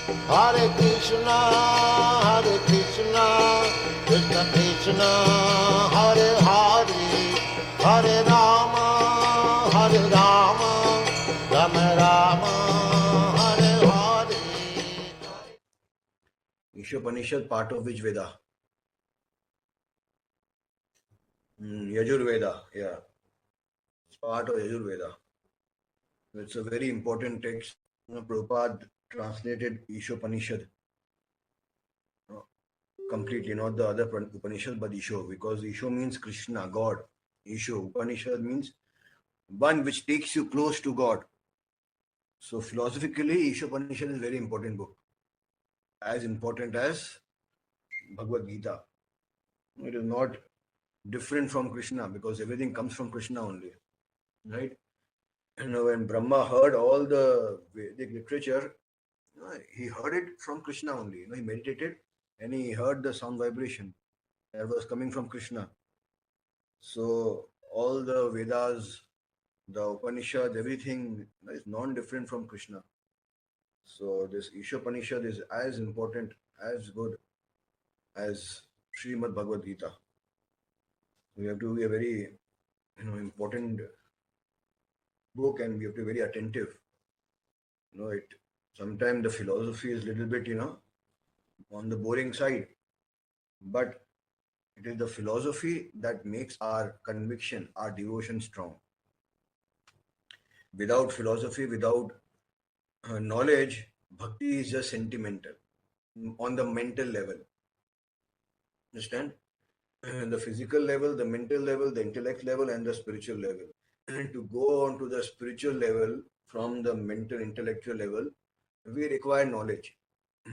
Hare Krishna, Krishna Krishna, Hare Hare, Hare Rama, Rama Rama, Hare Hare. Ishopanishad, part of which Veda? Yajurveda, yeah. It's part of Yajurveda. It's a very important text. Prabhupada translated Ishopanishad completely, not the other Upanishad, but Isho, because Isho means Krishna, God. Isho, Upanishad means one which takes you close to God. So philosophically, Ishopanishad is a very important book, as important as Bhagavad Gita. It is not different from Krishna because everything comes from Krishna only, right? When Brahma heard all the Vedic literature, he heard it from Krishna only. He meditated and he heard the sound vibration that was coming from Krishna. So all the Vedas, the Upanishads, everything is non-different from Krishna. So this Ishopanishad is as important, as good as Srimad Bhagavad Gita. We have to be a very important book and we have to be very attentive. It sometimes the philosophy is a little bit, on the boring side, but it is the philosophy that makes our conviction, our devotion strong. Without philosophy, without knowledge, bhakti is just sentimental on the mental level. Understand? The physical level, the mental level, the intellect level, and the spiritual level. And to go on to the spiritual level from the mental, intellectual level, we require knowledge.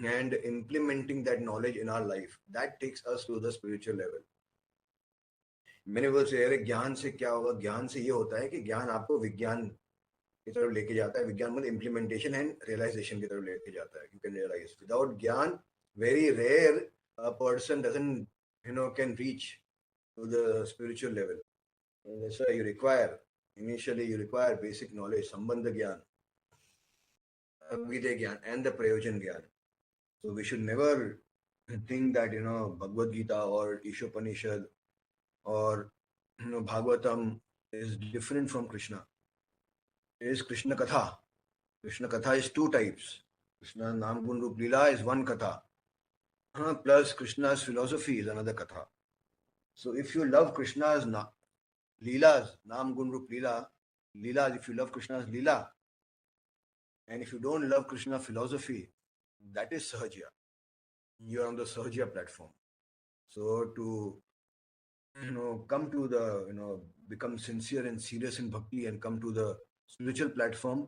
And implementing that knowledge in our life, that takes us to the spiritual level. मैंने बोलते अरे ज्ञान से क्या होगा? ज्ञान से ये होता है कि ज्ञान आपको विज्ञान की तरफ लेके जाता है. विज्ञान मतलब इम्प्लीमेंटेशन एंड रियलाइजेशन की तरफ लेके जाता है. You can realize. Without ज्ञान, very rare a person doesn't, can reach to the spiritual level. And that's why initially you require basic knowledge, Sambandha Gyan, Vidya Gyan, and the Prayojan Gyan. So we should never think that, Bhagavad Gita or Ishopanishad or, Bhagavatam is different from Krishna. It is Krishna Katha. Krishna Katha is two types. Krishna Nam Gun Rup Leela is one Katha. Plus Krishna's philosophy is another Katha. So if you love Krishna's Leelas, Nam Gun Rup Leela, Leelas, if you love Krishna's Leela, and if you don't love Krishna's philosophy, that is Sahajya. You are on the Sahajya platform. So to come to the become sincere and serious in bhakti and come to the spiritual platform,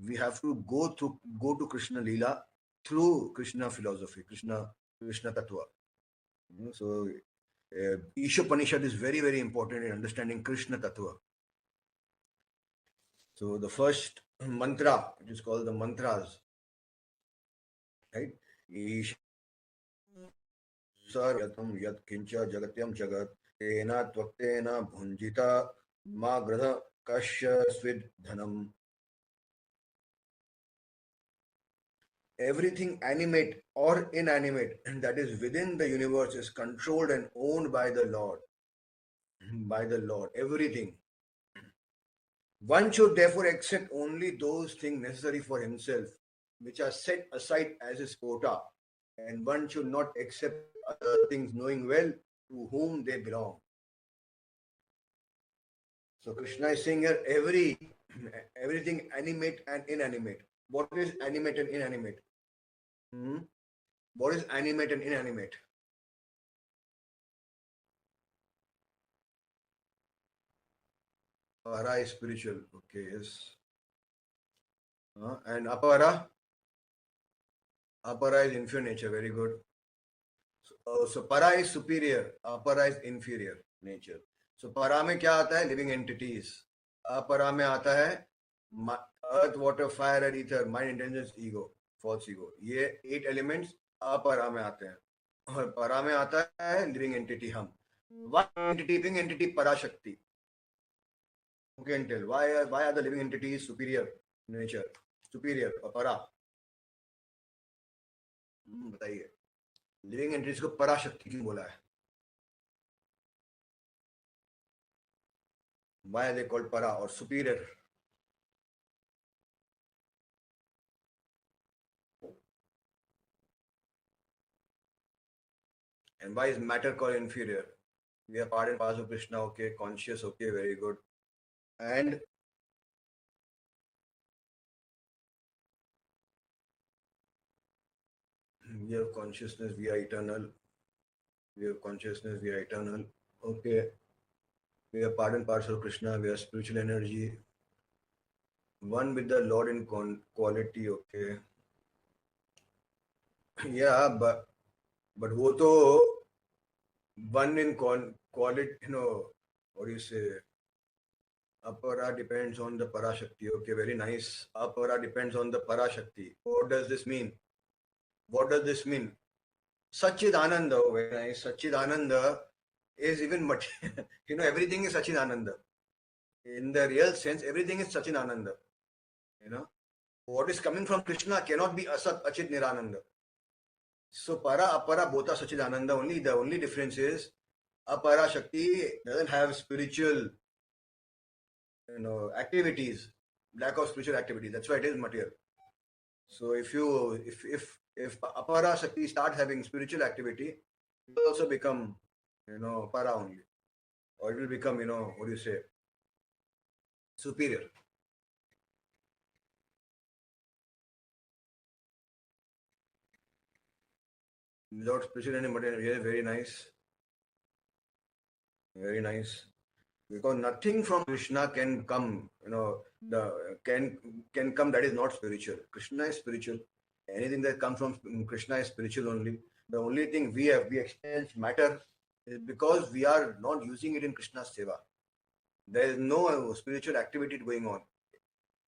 we have to go to Krishna Leela through Krishna philosophy, Krishna Tattva. So Ishopanishad is very, very important in understanding Krishna Tattva. So the first mantra, it is called the mantras, right? Saryatam yat kincha jagatyam jagat tena tvaktena bhunjita ma gradha kasya svid dhanam. Everything animate or inanimate that is within the universe is controlled and owned by the Lord. By the Lord, everything. One should therefore accept only those things necessary for himself, which are set aside as his quota, and one should not accept other things, knowing well to whom they belong. So Krishna is saying here, everything animate and inanimate. What is animate and inanimate? What is animate and inanimate? Para is spiritual. Okay, yes. And apara? Apara is inferior nature. Very good. So para is superior. Apara is inferior nature. So para में क्या आता है? Living entities. अपरा में आता है earth, water, fire and ether, mind, intelligence, ego, false ego. ये 8 elements अपरा में आते हैं. और para में आता है living entity हम. One entity, living entity, parashakti. Who can tell why are the living entities superior nature, superior or para? बताइए, लिविंग एंटिटीज को पराशक्ति क्यों बोला है? Why are they called para or superior? And why is matter called inferior? We are part and parcel of Krishna, okay, conscious, okay, very good. And we have consciousness, we are eternal. We have consciousness, we are eternal. Okay. We are part and parcel of Krishna, we are spiritual energy. One with the Lord in quality, okay. Yeah, but वो तो one in quality, you know, what do you say? Apara depends on the Parashakti. Okay, very nice. Apara depends on the Parashakti. What does this mean? What does this mean? Sachidananda, oh, very nice. Sachidananda is even you know, everything is Sachidananda. In the real sense, everything is Sachidananda. You know, what is coming from Krishna cannot be Asat, Achit, Nirananda. So para, apara, both are Sachidananda only. The only difference is apara Shakti doesn't have spiritual, you know, activities, lack of spiritual activity. That's why it is material. So if apara Shakti start having spiritual activity, it will also become, you know, para only, or it will become, you know, what do you say, superior. Without spiritual and material, yeah, very nice, very nice. Because nothing from Krishna can come, you know, the can come that is not spiritual. Krishna is spiritual. Anything that comes from Krishna is spiritual only. The only thing we experience matter is because we are not using it in Krishna's seva. There is no spiritual activity going on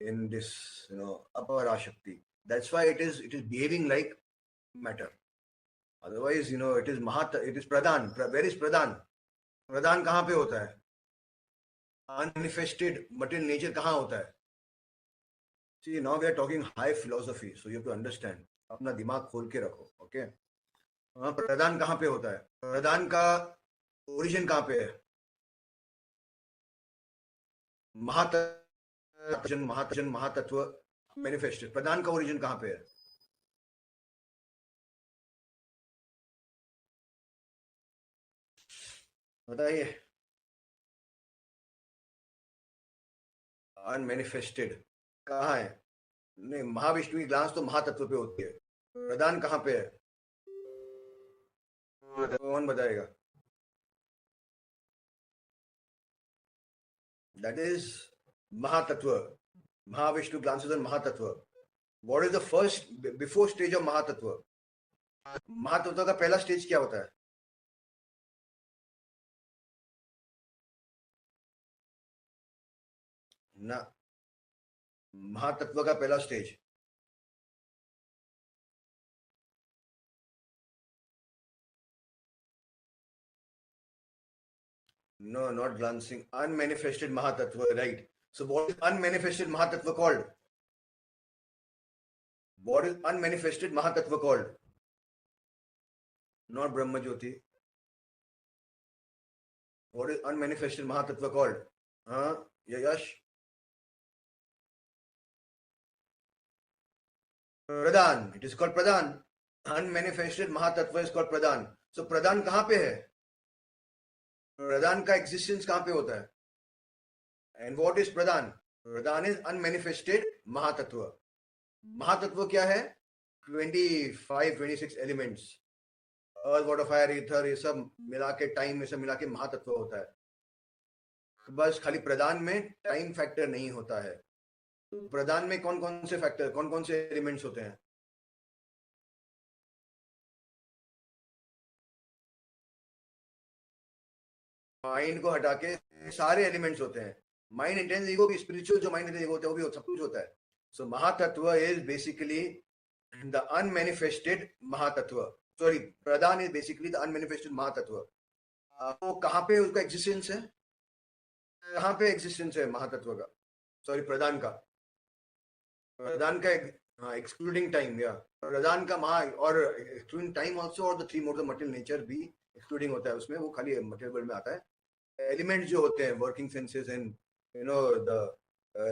in this, you know, apara Shakti. That's why it is behaving like matter. Otherwise, you know, it is pradhan. Where is pradhan? Pradhan कहाँ पे होता है? Unmanifested material nature कहाँ होता है? See, now we are talking high philosophy, so you have to understand. अपना दिमाग खोल के रखो, okay? प्रधान कहाँ पे होता है? प्रधान का ओरिजिन कहाँ पे है? महातत्व मैनिफेस्टेड. प्रधान का ओरिजिन कहाँ पे है? बताइए. अनमैनिफेस्टेड कहाँ है? नहीं, महाविष्णु की ग्लांस तो महातत्व पे होती है. प्रधान कहाँ पे है? कौन बताएगा? That is Mahatattva. Mahavishnu glances on Mahatattva. What is the first, before stage of Mahatattva? Mahatattva का पहला स्टेज क्या होता है? ना, महातत्व का पहला stage no, not glancing. Unmanifested Mahatattva, right? So what is unmanifested Mahatattva called? What is unmanifested Mahatattva called? Not Brahma Jyoti. What is unmanifested Mahatattva called? Yash? Pradhan. It is called Pradhan. Unmanifested Mahatattva is called Pradhan. So Pradhan कहाँ पे है? प्रधान का existence कहां पे होता है? And what is pradhan? Pradhan is unmanifested mahatattva. महातत्व क्या है? 25-26 elements, earth water fire ether, ये सब मिला के, टाइम में सब मिला के महातत्व होता है. बस खाली प्रधान में टाइम फैक्टर नहीं होता है. तो प्रधान में कौन कौन से फैक्टर, कौन कौन से एलिमेंट्स होते हैं? माइंड को हटा के सारे एलिमेंट्स होते हैं. माइंड इंटेंस ईगो भी, स्पिरिचुअल जो माइंड ईगो होता है वो भी सब कुछ होता है. So mahatattva is basically the unmanifested mahatattva. Sorry, pradhan is basically the unmanifested mahatattva. वो कहाँ पे उसका एग्जिस्टेंस है? कहाँ पे एग्जिस्टेंस है महातत्व का? सॉरी, प्रधान का. प्रधान का हाँ, एक्सक्लूडिंग टाइम, या प्रधान का महा और एक्सक्लूडिंग टाइम ऑल्सो, और the three mode of material nature भी एक्सक्लूडिंग होता है उसमें, वो खाली मटेरियल वर्ल्ड में आता है। एलिमेंट्स जो होते हैं, working senses and you know the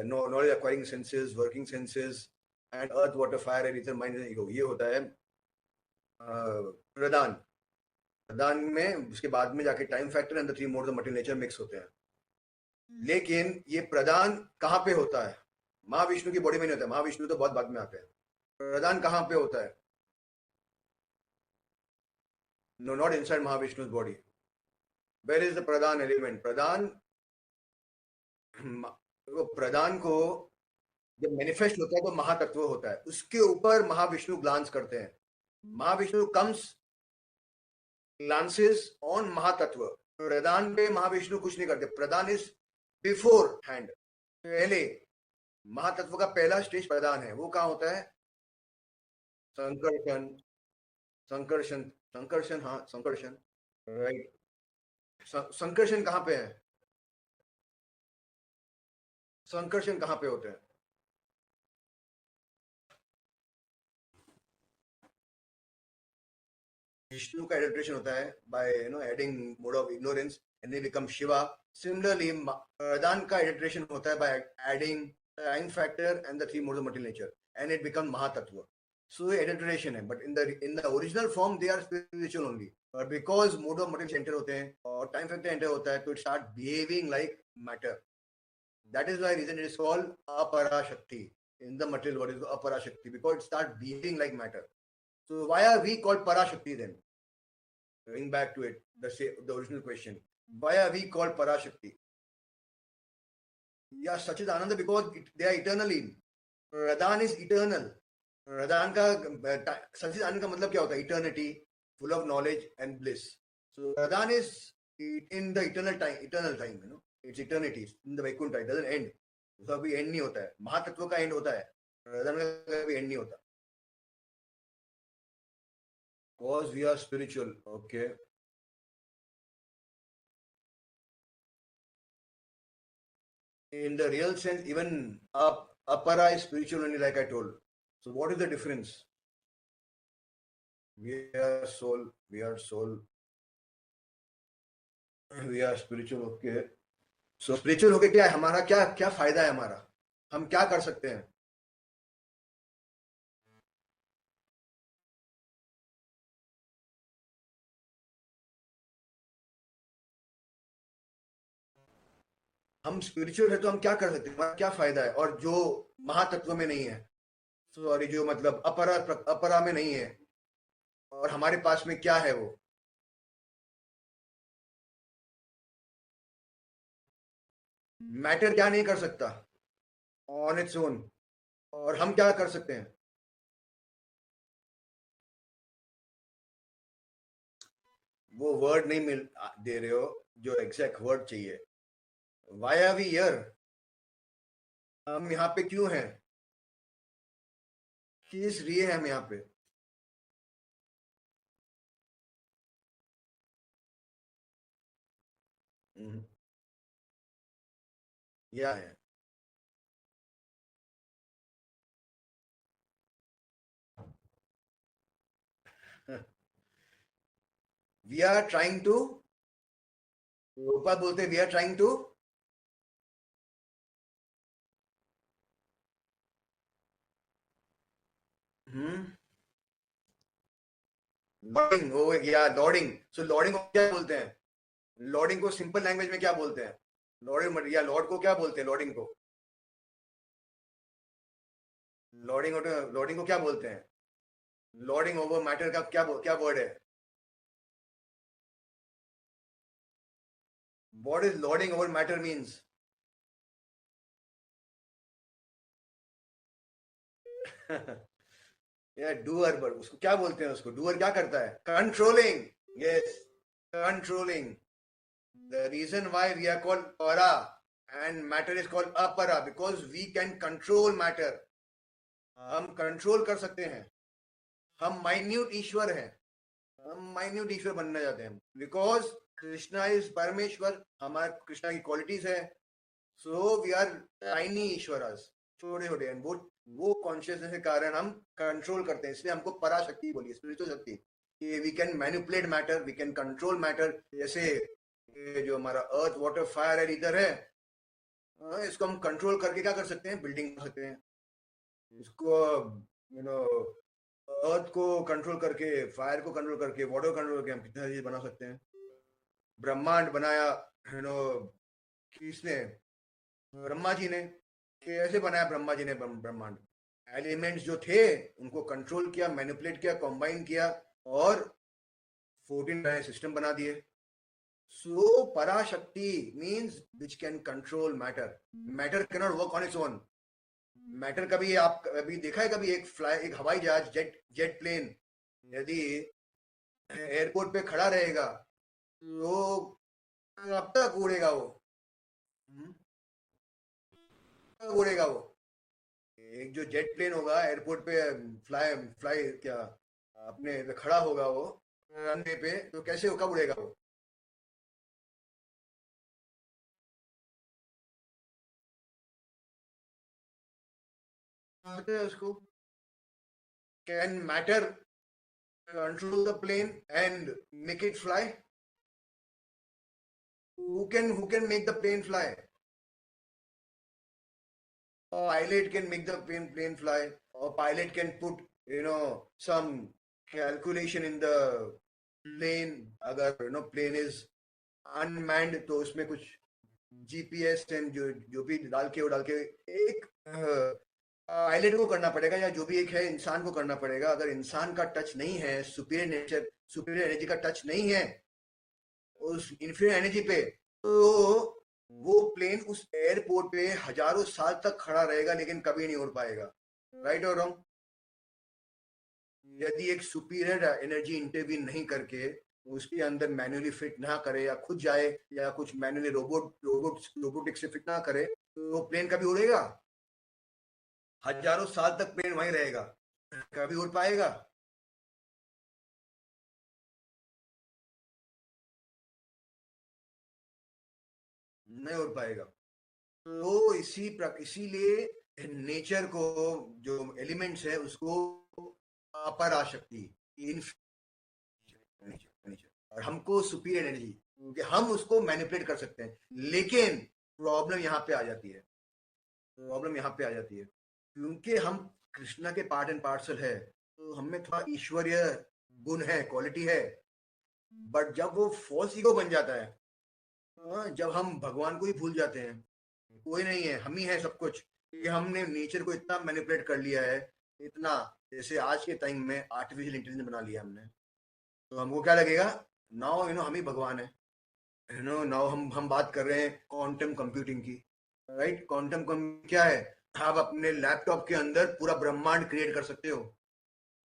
knowledge acquiring senses, working senses and earth water fire and ether mind and ego, ये होता है प्रधान। प्रधान में उसके बाद में जाके time factor and the three mode of material nature mix होते हैं। लेकिन ये प्रधान कहाँ पे होता है? महाविष्णु की बॉडी में नहीं होता है, महाविष्णु तो बहुत बाद में आते हैं। प्रधान कहाँ पे होता है? नो, नॉट इनसाइड महाविष्णु's body. Where is the pradhan element? प्रधान, वो प्रधान को जब मैनिफेस्ट होता है तो महातत्व होता है, उसके ऊपर महाविष्णु ग्लांस करते हैं। Mahavishnu comes glances on mahatattva. प्रधान पे महाविष्णु कुछ नहीं करते। प्रधान इज बिफोर हैंड, पहले महातत्व का पहला स्टेज प्रधान है। वो कहाँ होता है? संकर्षण, संकर्षण, संकर्षण, हाँ संकर्षण, राइट। संकर्षण कहाँ पे है? संकर्षण कहाँ पे होते हैं? विष्णु का एडल्ट्रेशन होता है by adding mode of ignorance and they become Shiva. Similarly प्रधान का एडल्ट्रेशन होता है by adding time factor and the three mode of material nature and it become mahatattva. So ये एडल्ट्रेशन है, but in the original form they are spiritual only. और because mode of material enter होते हैं और time factor enter होता है, तो it start behaving like matter. That is why reason it is called aparashakti. In the material world, it is aparashakti because it starts behaving like matter. So why are we called parashakti then? Going back to it, the original question. Why are we called parashakti? Yeah, Sachidananda, because they are eternally. Pradhan is eternal. Pradhan का Sachidananda का मतलब क्या होता है? Eternity, full of knowledge and bliss. So Pradhan is in the eternal time, It's eternity in the Vaikuntha. It doesn't end. उसका भी and नहीं होता है। महातत्व का एंड होता है, प्रधान का भी एंड नहीं होता। Cause we are spiritual, okay. In the real sense, even apara is spiritual only, like I told. So what is the difference? We are soul, we are soul, we are spiritual, okay. So spiritual होके क्या है हमारा, क्या क्या फायदा है हमारा? हम क्या कर सकते हैं? हम स्पिरिचुअल है तो हम क्या कर सकते हैं? हमारा क्या फायदा है? और जो महातत्व में नहीं है, सॉरी, जो मतलब अपरा में नहीं है, और हमारे पास में क्या है? वो मैटर क्या नहीं कर सकता ऑन इट्स ओन, और हम क्या कर सकते हैं? वो वर्ड नहीं मिल दे रहे हो जो एग्जैक्ट वर्ड चाहिए। Why are we here? हम यहाँ पे क्यों हैं? किस लिए हम यहाँ पे? या है we are trying to, rupa बोलते we are trying to lording, oh या लॉर्डिंग। सो लॉर्डिंग को क्या बोलते हैं? लॉर्डिंग को सिंपल लैंग्वेज में क्या बोलते हैं? लॉर्डिंग या लॉर्ड को क्या बोलते हैं? लॉर्डिंग को, लॉर्डिंग को क्या बोलते हैं? लॉर्डिंग ओवर मैटर का क्या वर्ड है? What is lording over matter means? या डूअर, पर उसको क्या बोलते हैं? उसको डूअर क्या करता है? Controlling, yes, controlling. The reason why we are called para and matter is called apara because we can control matter. हम कंट्रोल कर सकते हैं। हम माइन्यूट ईश्वर हैं, हम माइन्यूट ईश्वर बनना चाहते हैं बिकॉज कृष्णा इज परमेश्वर, हमारे कृष्णा की क्वालिटीज है। सो वी आर टाइनी ईश्वरास, छोटे छोटे, एंड वो वो कॉन्शियसनेस के कारण हम कंट्रोल करते हैं, इसलिए हमको पराशक्ति बोलिए, स्पिरिचुअल शक्ति, कि we can manipulate matter, we can control matter. जैसे ये जो हमारा earth water fire and ether है, इसको हम कंट्रोल करके क्या कर सकते हैं, बिल्डिंग कर सकते हैं। इसको यू नो अर्थ को कंट्रोल करके, फायर को कंट्रोल करके, वाटर को कंट्रोल करके हम कितना चीज बना सकते हैं। ब्रह्मांड बनाया यू नो किसने, ब्रह्मा जी ने। कैसे बनाया ब्रह्मा जी ने ब्रह्मांड, एलिमेंट्स जो थे उनको कंट्रोल किया, मैनिपुलेट किया, कॉम्बाइन किया और 14 सिस्टम बना दिए। So Parashakti means which can control matter. Matter can not work on its own. Matter कभी आप अभी देखा है कभी एक हवाई जहाज, जेट प्लेन यदि एयरपोर्ट पे खड़ा रहेगा तो अब तक उड़ेगा वो, उड़ेगा वो। एक जो जेट प्लेन होगा एयरपोर्ट पे, फ्लाई फ्लाई क्या अपने पे खड़ा होगा वो रनवे पे, तो कैसे कब उड़ेगा वो। उसको can matter control the plane and make it fly? Who can make the plane fly? A pilot can make the plane fly, or pilot can put some calculation in the plane. अगर plane is unmanned तो उसमें कुछ GPS and जो भी डाल के वो डाल के एक पायलट को करना पड़ेगा, या जो भी एक है इंसान को करना पड़ेगा। अगर इंसान का टच नहीं है, सुपीरियर नेचर, सुपीरियर एनर्जी का टच नहीं है उस इन्फीरियर एनर्जी पे, तो वो प्लेन उस एयरपोर्ट पे हजारों साल तक खड़ा रहेगा लेकिन कभी नहीं उड़ पाएगा। राइट और रॉन्ग? यदि एक सुपीरियर एनर्जी इंटरवीन नहीं करके उसके अंदर मैन्युअली फिट ना करे, या खुद जाए, या कुछ मैन्युअली रोबोटिक से फिट ना करे, तो वो प्लेन कभी उड़ेगा? हजारों साल तक प्लेन वहीं रहेगा, कभी उड़ पाएगा? नहीं उड़ पाएगा। तो इसीलिए नेचर को, जो एलिमेंट्स है उसको अपराशक्ति, और हमको सुपीरियर एनर्जी, क्योंकि हम उसको मैनिपुलेट कर सकते हैं। लेकिन प्रॉब्लम यहाँ पे आ जाती है, प्रॉब्लम यहाँ पे आ जाती है क्योंकि हम कृष्णा के पार्ट एंड पार्सल है, तो हमें थोड़ा ईश्वरीय गुण है, क्वालिटी है। बट जब वो फॉल्स ईगो बन जाता है, जब हम भगवान को ही भूल जाते हैं, कोई नहीं है, हम ही है सब कुछ, कि हमने नेचर को इतना मैनिपुलेट कर लिया है, इतना, जैसे आज के टाइम में आर्टिफिशियल इंटेलिजेंस बना लिया हमने, तो हमको क्या लगेगा, नाउ हम ही भगवान है। नाउ हम बात कर रहे हैं क्वांटम कंप्यूटिंग की। राइट? क्वांटम क्या है? आप अपने लैपटॉप के अंदर पूरा ब्रह्मांड क्रिएट कर सकते हो।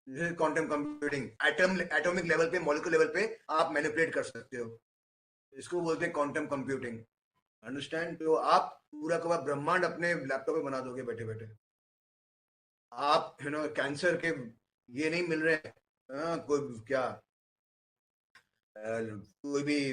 क्वांटम कंप्यूटिंग, एटॉमिक लेवल पे, मॉलिक्यूलर लेवल पे आप मैनिपुलेट कर सकते हो। इसको बोलते हैं क्वांटम कंप्यूटिंग। अंडरस्टैंड? तो आप पूरा का ब्रह्मांड अपने लैपटॉप पे बना दोगे बैठे बैठे। आप कैंसर के ये नहीं मिल रहे हैं, कोई क्या कोई भी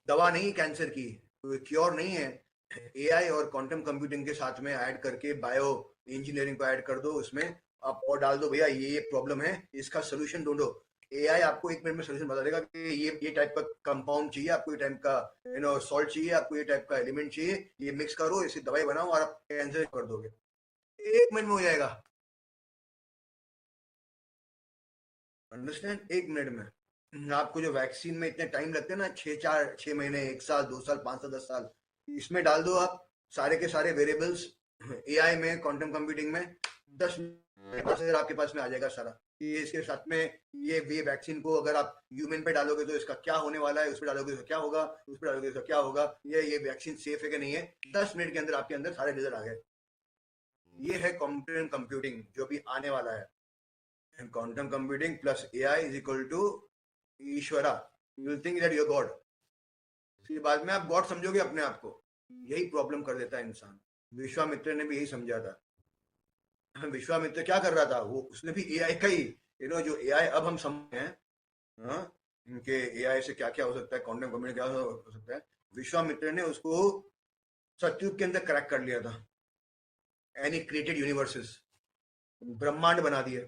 दवा नहीं कैंसर की, कोई क्योर नहीं है। एआई और क्वांटम कंप्यूटिंग के साथ में ऐड करके बायो इंजीनियरिंग को ऐड कर दो उसमें, आप और डाल दो, भैया ये प्रॉब्लम है, इसका सोल्यूशन ढूंढो। एआई आपको 1 मिनट में सोल्यूशन बता देगा कि ये टाइप का कंपाउंड चाहिए आपको, ये टाइप का सॉल्ट चाहिए आपको, ये टाइप का एलिमेंट चाहिए, ये मिक्स करो, इसे दवाई बनाओ और आप कैंसर कर दोगे, 1 मिनट में हो जाएगा। अंडरस्टैंड? 1 मिनट में। आपको जो वैक्सीन में इतने टाइम लगते हैं ना, 6 महीने, 1 साल, 2 साल, 5 साल, 10 साल, इसमें डाल दो आप सारे के सारे वेरिएबल्स एआई में, क्वांटम कंप्यूटिंग में, 10 मिनट आपके पास में आ जाएगा सारा। ये इसके साथ में ये वैक्सीन को अगर आप ह्यूमन पे डालोगे तो इसका क्या होने वाला है, उस पर डालोगे तो क्या होगा, उस पर डालोगे तो क्या होगा, ये वैक्सीन सेफ है कि नहीं है, 10 मिनट के अंदर आपके अंदर सारे रिजल्ट आ गए। ये है क्वांटम कंप्यूटिंग जो भी आने वाला है। Quantum computing plus AI is equal to Ishwara. You will think that you are god. इसके बाद में आप गॉड समझोगे अपने आप को। यही प्रॉब्लम कर देता है इंसान। विश्वामित्र ने भी यही समझा था। विश्वामित्र क्या कर रहा था, वो उसने भी एआई का ही, जो एआई अब हम समझ हैं, इनके एआई से क्या क्या हो सकता है, क्वांटम कंप्यूटिंग क्या हो सकता है, विश्वामित्र ने उसको सतयुग के अंदर क्रैक कर लिया था। And he created universes. ब्रह्मांड बना दिए,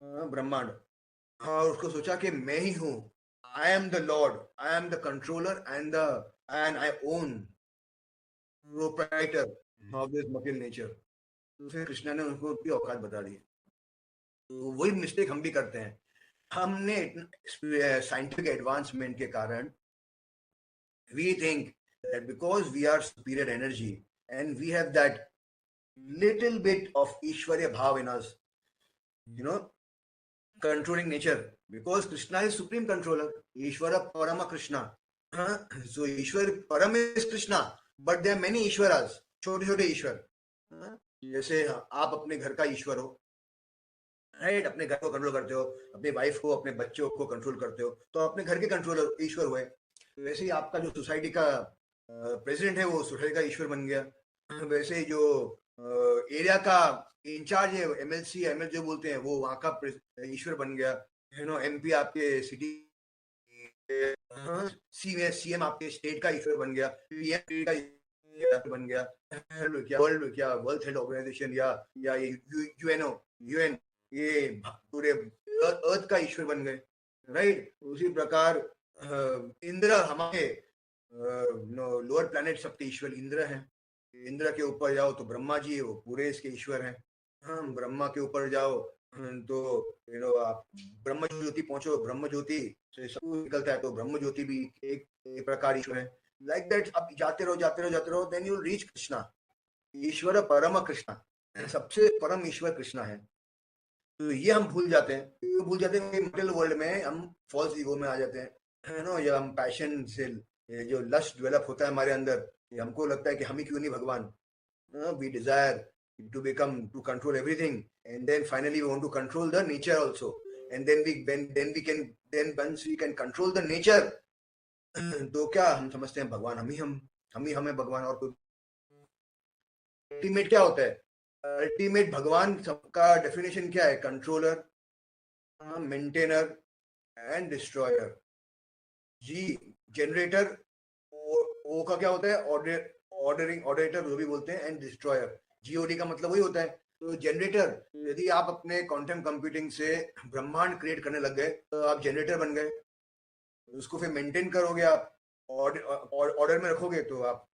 ब्रह्मांड। और उसको सोचा कि मैं ही हूँ, I am the Lord, I am the controller and I own proprietor of this material nature. तो फिर कृष्णा ने उनको उनकी औकात बता दी। तो वही मिस्टेक हम भी करते हैं। हमने साइंटिफिक एडवांसमेंट के कारण we think that because we are superior energy and we have that little bit of Ishwarya bhav in us, you know, controlling nature, because Krishna is supreme controller, Ishvara Parama Krishna. So Ishwar Param is Krishna, but there are many Ishwaras, छोटे छोटे ईश्वर। जैसे आप अपने घर का ईश्वर हो, right, अपने घर को कंट्रोल करते हो, अपनी वाइफ को, अपने बच्चों को कंट्रोल करते हो, तो अपने घर के कंट्रोलर ईश्वर हुए। वैसे ही आपका जो सोसाइटी का प्रेसिडेंट है वो सोसाइटी का ईश्वर बन गया। वैसे जो एरिया का इंचार्ज है, एमएलसी एमएल जो बोलते हैं, वो वहाँ का ईश्वर बन गया। एमपी आपके सिटी, सीएम आपके स्टेट का ईश्वर बन गया, पीएम का बन गया, वर्ल्ड हेल्थ ऑर्गेनाइजेशन या यूएन, ये पूरे अर्थ का ईश्वर बन गए, राइट। उसी प्रकार इंद्र हमारे लोअर प्लैनेट सबके ईश्वर इंद्र हैं। इंद्र के ऊपर जाओ तो ब्रह्मा जी, वो पूरे इसके ईश्वर हैं। हाँ, ब्रह्मा के ऊपर जाओ तो आप ब्रह्म ज्योति पहुंचो, ब्रह्म ज्योति से सब कुछ निकलता है, तो ब्रह्म ज्योति भी एक प्रकार ईश्वर है। लाइक दैट आप जाते रहो, देन यू रीच कृष्णा, ईश्वर परम कृष्णा, सबसे परम ईश्वर कृष्णा है। तो ये हम भूल जाते हैं कि मटेरियल वर्ल्ड में हम फॉल्स ईगो में आ जाते हैं, या हम पैशन से, जो लस्ट डेवलप होता है हमारे अंदर, हमको लगता है कि हम ही क्यों नहीं भगवान। We desire to become, to control everything, and then finally we want to control the nature also, and then once we can control the nature, तो क्या हम समझते हैं भगवान हम ही हमें भगवान। और कोई अल्टीमेट क्या होता है? अल्टीमेट भगवान का डेफिनेशन क्या है? Controller, maintainer and destroyer. G generator, O का क्या होता है? ऑर्डरेटर जो भी बोलते हैं, एंड डिस्ट्रॉयर, जीओडी का मतलब वही होता है। तो जनरेटर, यदि आप अपने क्वांटम कंप्यूटिंग से ब्रह्मांड क्रिएट करने लग गए तो आप जनरेटर बन गए। उसको फिर मेंटेन करोगे, आप ऑर्डर में रखोगे तो आप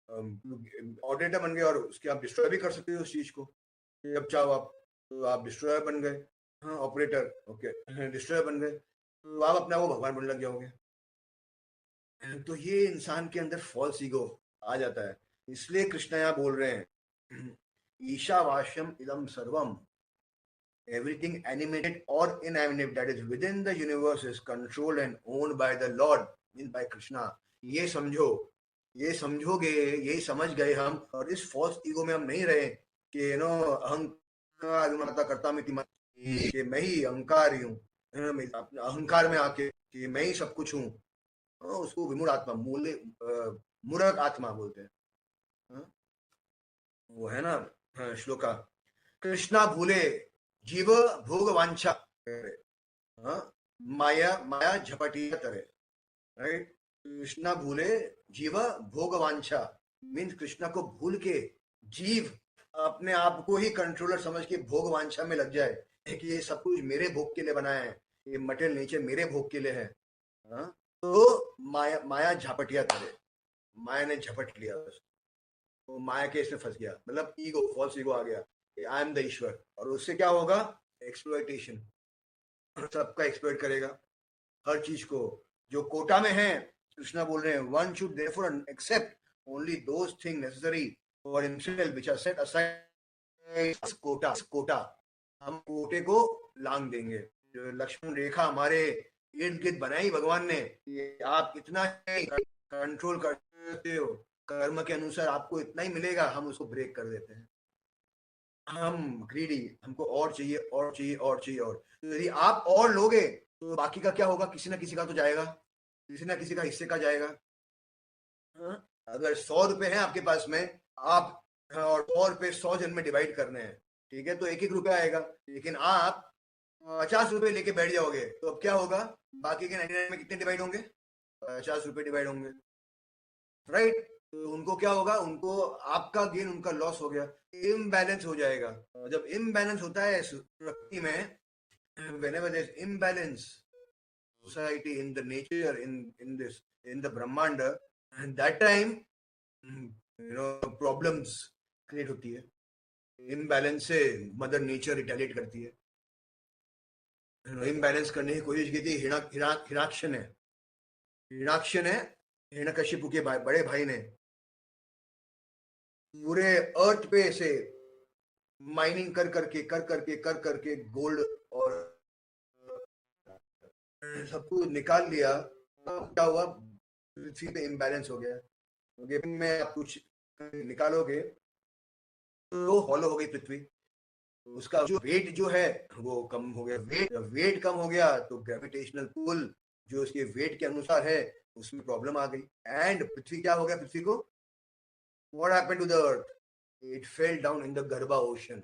ऑर्डरेटर बन गए, और उसके आप डिस्ट्रॉय भी कर सकते हो उस चीज को जब चाहो आप, तो आप डिस्ट्रॉयर बन गए। हाँ, ऑपरेटर, ओके, डिस्ट्रॉयर बन गए, तो आप अपना वो भगवान बनने लग जाओगे। तो ये इंसान के अंदर फॉल्स ईगो आ जाता है। इसलिए कृष्ण यहाँ बोल रहे हैं, ईशावास्यम इदम सर्वम, everything animated or inanimate that is within the universe is controlled and owned by the Lord, means by Krishna। ये समझो, ये समझोगे, यही समझ गए हम, और इस फॉल्स ईगो में हम नहीं रहे कि अहंकार माता करता में कि मैं ही अहंकार ही हूँ, अहंकार में आके कि मैं ही सब कुछ हूँ। उसको विमूढ़ आत्मा, मूर्ख आत्मा बोलते हैं। वो है ना श्लोका, कृष्णा भूले जीव भोग वांछा करे, माया झपटिया करे, राइट। कृष्णा भूले जीव भोग वांछा मीन्स कृष्णा को भूल के जीव अपने आप को ही कंट्रोलर समझ के भोग वांछा में लग जाए कि ये सब कुछ मेरे भोग के लिए बनाया है, ये मटेरियल नेचर मेरे भोग के लिए है। तो माया झपटिया करे, माया ने झपट लिया, तो माया के इसमें फंस गया, मतलब ईगो, फॉल्स ईगो आ गया, आई एम द ईश्वर। और उससे क्या होगा? एक्सप्लॉयटेशन, सबका एक्सप्लॉयट करेगा हर चीज को। जो कोटा में है, कृष्णा बोल रहे हैं, one should therefore accept only those thing necessary for himself which are set aside. Quota हम कोटे को लांग देंगे। जो लक्ष्मण रेखा हमारे इर्द गिर्द बनाई भगवान ने, आप इतना कंट्रोल करते हो, कर्म के अनुसार आपको इतना ही मिलेगा, हम उसको ब्रेक कर देते हैं। हम ग्रीडी, हमको और चाहिए और चाहिए और चाहिए और। तो यदि आप और लोगे तो बाकी का क्या होगा? किसी ना किसी का तो जाएगा, किसी ना किसी का हिस्से का जाएगा। अगर 100 रुपए हैं आपके पास में, आप और 100 रुपए 100 जन में डिवाइड करने हैं, ठीक है, तो 1-1 रुपया आएगा। लेकिन आप 50 रुपए लेके बैठ जाओगे तो अब क्या होगा? बाकी के 99 में कितने डिवाइड होंगे? 50 रुपए डिवाइड होंगे, राइट। तो उनको क्या होगा, उनको आपका गेन उनका लॉस हो गया, इम्बैलेंस हो जाएगा। जब इम्बैलेंस होता है प्रकृति में, whenever there's imbalance society in the nature, in this, in the brahmanda, and that time problems create होती है। इम्बैलेंस से मदर नेचर रिटेलिएट करती है। इम्बैलेंस करने की कोशिश की थी हिरण्याक्ष ने हिरण्यकशिपु के बड़े भाई ने पूरे अर्थ पे से माइनिंग कर करके गोल्ड और सब कुछ निकाल लिया। क्या हुआ, पृथ्वी पे इम्बैलेंस हो गया। गेम में आप कुछ निकालोगे तो हॉलो हो गई पृथ्वी, उसका जो वेट जो है वो कम हो गया। वेट कम हो गया तो ग्रेविटेशनल पुल जो उसके वेट के अनुसार है उसमें प्रॉब्लम आ गई, एंड पृथ्वी क्या हो गया, पृथ्वी को what happened to the earth? It fell down in the Garbha ocean.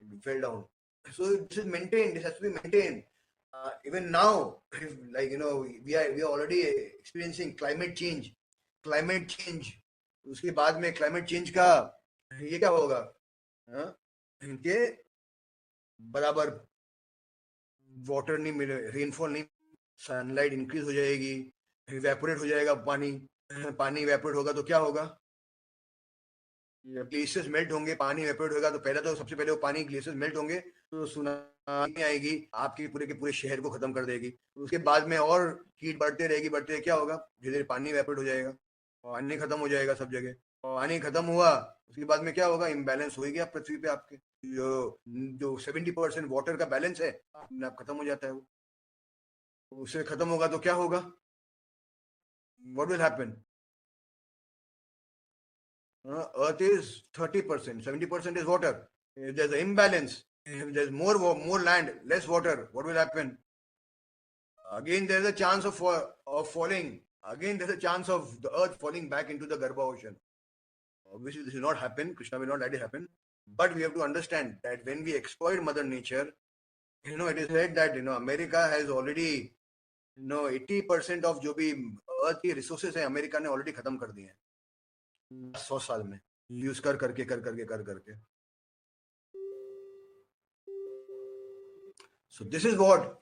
It fell down. So this is maintained, this has to be maintained. Even now, like we are already experiencing climate change. उसके बाद में climate change का ये क्या होगा, इनके बराबर water नहीं मिले, रेनफॉल नहीं, सनलाइट इंक्रीज हो जाएगी, इवेपोरेट हो जाएगा पानी इवेपोरेट होगा तो क्या होगा, ग्लेशियर्स मेल्ट होंगे, पानी इवेपोरेट होगा तो पहले तो सबसे पहले वो पानी ग्लेशियर्स मेल्ट होंगे तो सुनामी आएगी, आपके पूरे के पूरे शहर को खत्म कर देगी। उसके बाद में और हीट बढ़ते क्या होगा, धीरे धीरे पानी इवेपोरेट हो जाएगा, पानी खत्म हो जाएगा सब जगह। पानी खत्म हुआ उसके बाद में क्या होगा, इम्बैलेंस हो गया पृथ्वी पे, आपके जो 70% वाटर का बैलेंस है अपने आप खत्म हो जाता है। वो उससे खत्म होगा तो क्या होगा, what will happen? Earth is 30%, 70% is water. If there's an imbalance, if there's more land, less water, what will happen? Again, there's a chance of falling. Again, there's a chance of the earth falling back into the Garbha ocean. Obviously, this will not happen. Krishna will not let it happen. But we have to understand that when we exploit Mother Nature, it is said that America has already 80% of जो भी अर्थ की resources है America ने already खत्म कर दिए हैं 100 साल में, यूज कर करके। So this is what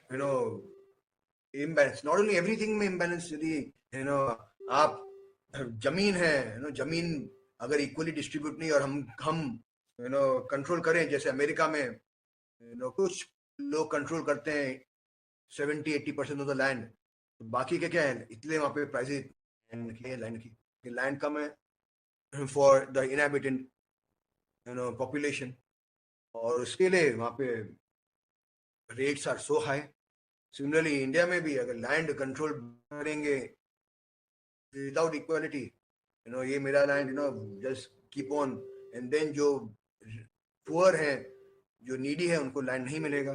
imbalance. Not only everything में imbalance, यदि आप जमीन है, जमीन अगर इक्वली डिस्ट्रीब्यूट नहीं और हम कंट्रोल करें, जैसे अमेरिका में कुछ लोग कंट्रोल करते हैं 70-80% ऑफ द लैंड, तो बाकी क्या है, इसलिए वहां पे प्राइसेस लैंड कम है फॉर द इनहैबिटेंट पॉपुलेशन, और उसके लिए वहां पे rates are so high. Similarly India में भी अगर लैंड कंट्रोल करेंगे विदाउट इक्वालिटी, ये मेरा land, just keep on, and then जो पुअर है, जो नीडी है, उनको लैंड नहीं मिलेगा,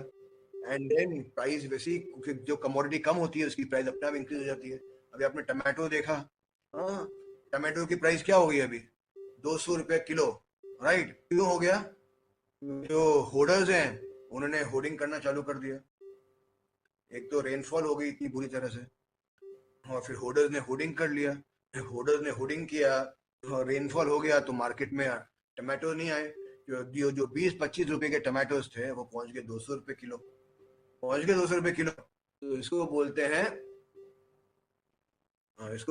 एंड देन प्राइस वैसी, जो कमोडिटी कम होती है उसकी प्राइस अपने आप इंक्रीज हो जाती है। अभी आपने टमाटो देखा, टमाटो की प्राइस क्या हो गई अभी, 200 रुपए किलो, राइट? क्यों हो गया? जो होर्डर्स हैं उन्होंने होर्डिंग करना चालू कर दिया। एक तो रेनफॉल हो गई इतनी बुरी तरह से, और फिर होर्डर्स ने होर्डिंग कर लिया, होर्डर्स ने होर्डिंग किया और रेनफॉल हो गया तो मार्केट में टमाटो नहीं आए। जो 20-25 रुपए के टमाटोज थे वो पहुंच गए 200 रुपए किलो, तो इसको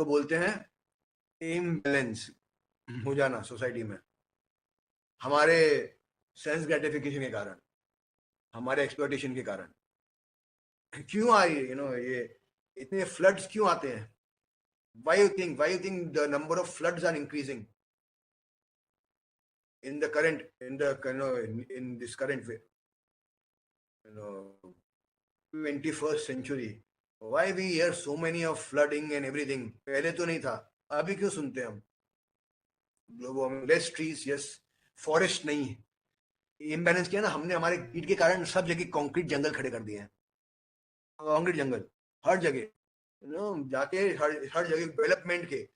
बोलते हैं इम्बैलेंस हो जाना सोसाइटी में, हमारे सेंस ग्रेटिफिकेशन के कारण, हमारे एक्सप्लॉयटेशन के कारण। क्यों आई ये इतने फ्लड्स क्यों आते हैं? why you think the number of floods are increasing in this current way, 21st century? Why we hear so many of flooding and everything? पहले तो नहीं था, अभी क्यों सुनते हैं हम? Global warming, less trees, yes, forest नहीं है, इम्बैलेंस किया ना हमने, हमारे कीट के कारण सब जगह कंक्रीट जंगल खड़े कर दिए हैं, कंक्रीट जंगल हर जगह, जाके हर जगह डेवलपमेंट के,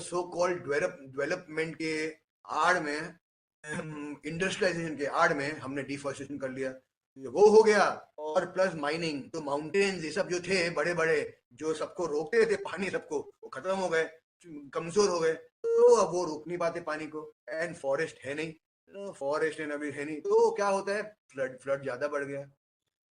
सो कॉल्ड डेवलपमेंट के आड़ में, इंडस्ट्रियलाइजेशन के आड़ में हमने डिफॉरेस्टेशन कर लिया, वो हो गया। और प्लस माइनिंग, तो माउंटेन्स ये सब जो थे बड़े बड़े, जो सबको रोकते थे पानी सबको, वो खत्म हो गए। कमजोर हो गए, तो अब वो रोक नहीं पाते पानी को, एंड फॉरेस्ट है नहीं, फॉरेस्ट एंड अभी है नहीं, तो क्या होता है, फ्लड ज्यादा बढ़ गया।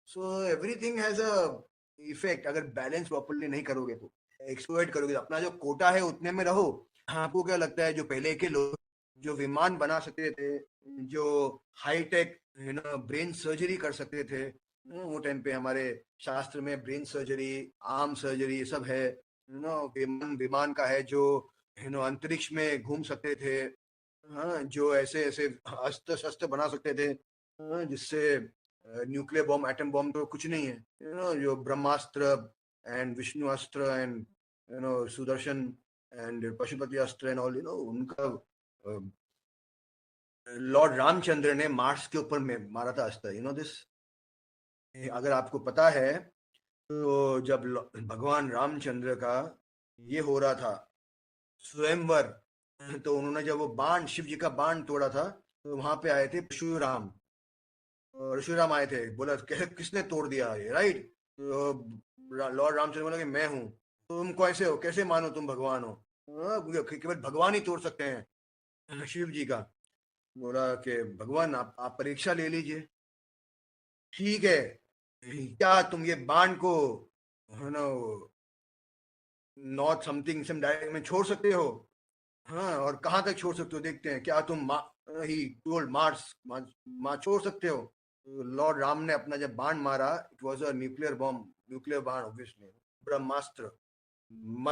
So everything has a effect. अगर बैलेंस प्रॉपरली नहीं करोगे तो, एक्सप्लॉइट करोगे, अपना जो कोटा है उतने में रहो। आपको क्या लगता है, जो पहले के लोग जो विमान बना सकते थे, जो हाईटेक ब्रेन सर्जरी कर सकते थे, वो टाइम पे हमारे शास्त्र में ब्रेन सर्जरी, आर्म सर्जरी ये सब है। विमान विमान का है जो अंतरिक्ष में घूम सकते थे, हाँ, जो ऐसे ऐसे अस्त्र शस्त्र बना सकते थे, हाँ, जिससे न्यूक्लियर बॉम्ब, एटम बॉम्ब तो कुछ नहीं है, जो ब्रह्मास्त्र एंड विष्णु अस्त्र एंड सुदर्शन एंड पशुपति अस्त्र एंड ऑल, उनका लॉर्ड रामचंद्र ने मार्स के ऊपर में मारा था अस्त्र, दिस। अगर आपको पता है, तो जब भगवान रामचंद्र का ये हो रहा था स्वयंवर, तो उन्होंने जब वो बाण, शिव जी का बाण तोड़ा था, तो वहां पे आए थे परशुराम, परशुराम आए थे, बोला किसने तोड़ दिया ये, राइट? तो लॉर्ड रामचंद्र बोला कि मैं हूं। तुम कैसे हो, कैसे मानो तुम भगवान हो? केवल भगवान ही तोड़ सकते हैं शिव जी का। बोला कि भगवान आप परीक्षा ले लीजिए, ठीक है, क्या तुम ये बाण को है ना नॉर्थ समथिंग सम डायरेक्शन में छोड़ सकते हो? हाँ, और कहाँ तक छोड़ सकते हो, देखते हैं, क्या तुम ही टोल्ड मार्स, माँ छोड़ सकते हो? तो लॉर्ड राम ने अपना जब बाण मारा, it was a nuclear bomb, nuclear बाण ऑब्वियसली, ब्रह्मास्त्र,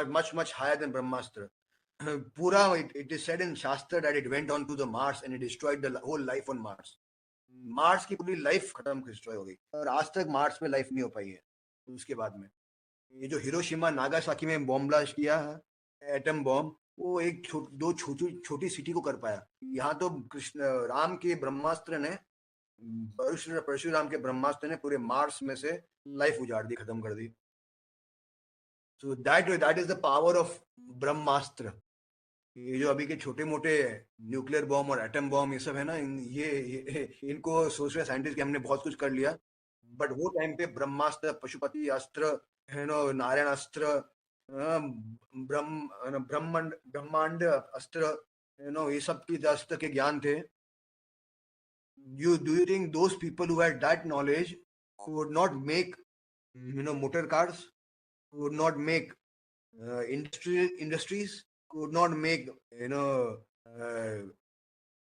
much much higher than ब्रह्मास्त्र। पूरा it is said in शास्त्र that it went on to the Mars and it destroyed the whole life on Mars। Mars की पूरी life खत्म, destroy हो गई, और आज तक मार्स में लाइफ नहीं हो पाई है। उसके बाद में ये जो हिरोशिमा नागासाकी में बॉम्ब ब्लास्ट किया है, एटम बॉम्ब, वो एक दो छोटी सिटी को कर पाया। यहाँ तो कृष्ण राम के ब्रह्मास्त्र ने, परशुराम के ब्रह्मास्त्र ने पूरे मार्स में से लाइफ उजाड़ दी, खत्म कर दी। So that is the power of Brahmastra. ये जो अभी के छोटे मोटे न्यूक्लियर बॉम्ब और एटम बॉम्ब ये सब है ना, इनको सोच रहे साइंटिस्ट कि हमने बहुत कुछ कर लिया, बट वो टाइम पे ब्रह्मास्त्र, पशुपति अस्त्र, नारायण अस्त्र, ब्रह्मांड अस्त्र, ये सब की अस्त्र के ज्ञान थे। Do you think those people who had that knowledge could not make motor cars, could not make industries, could not make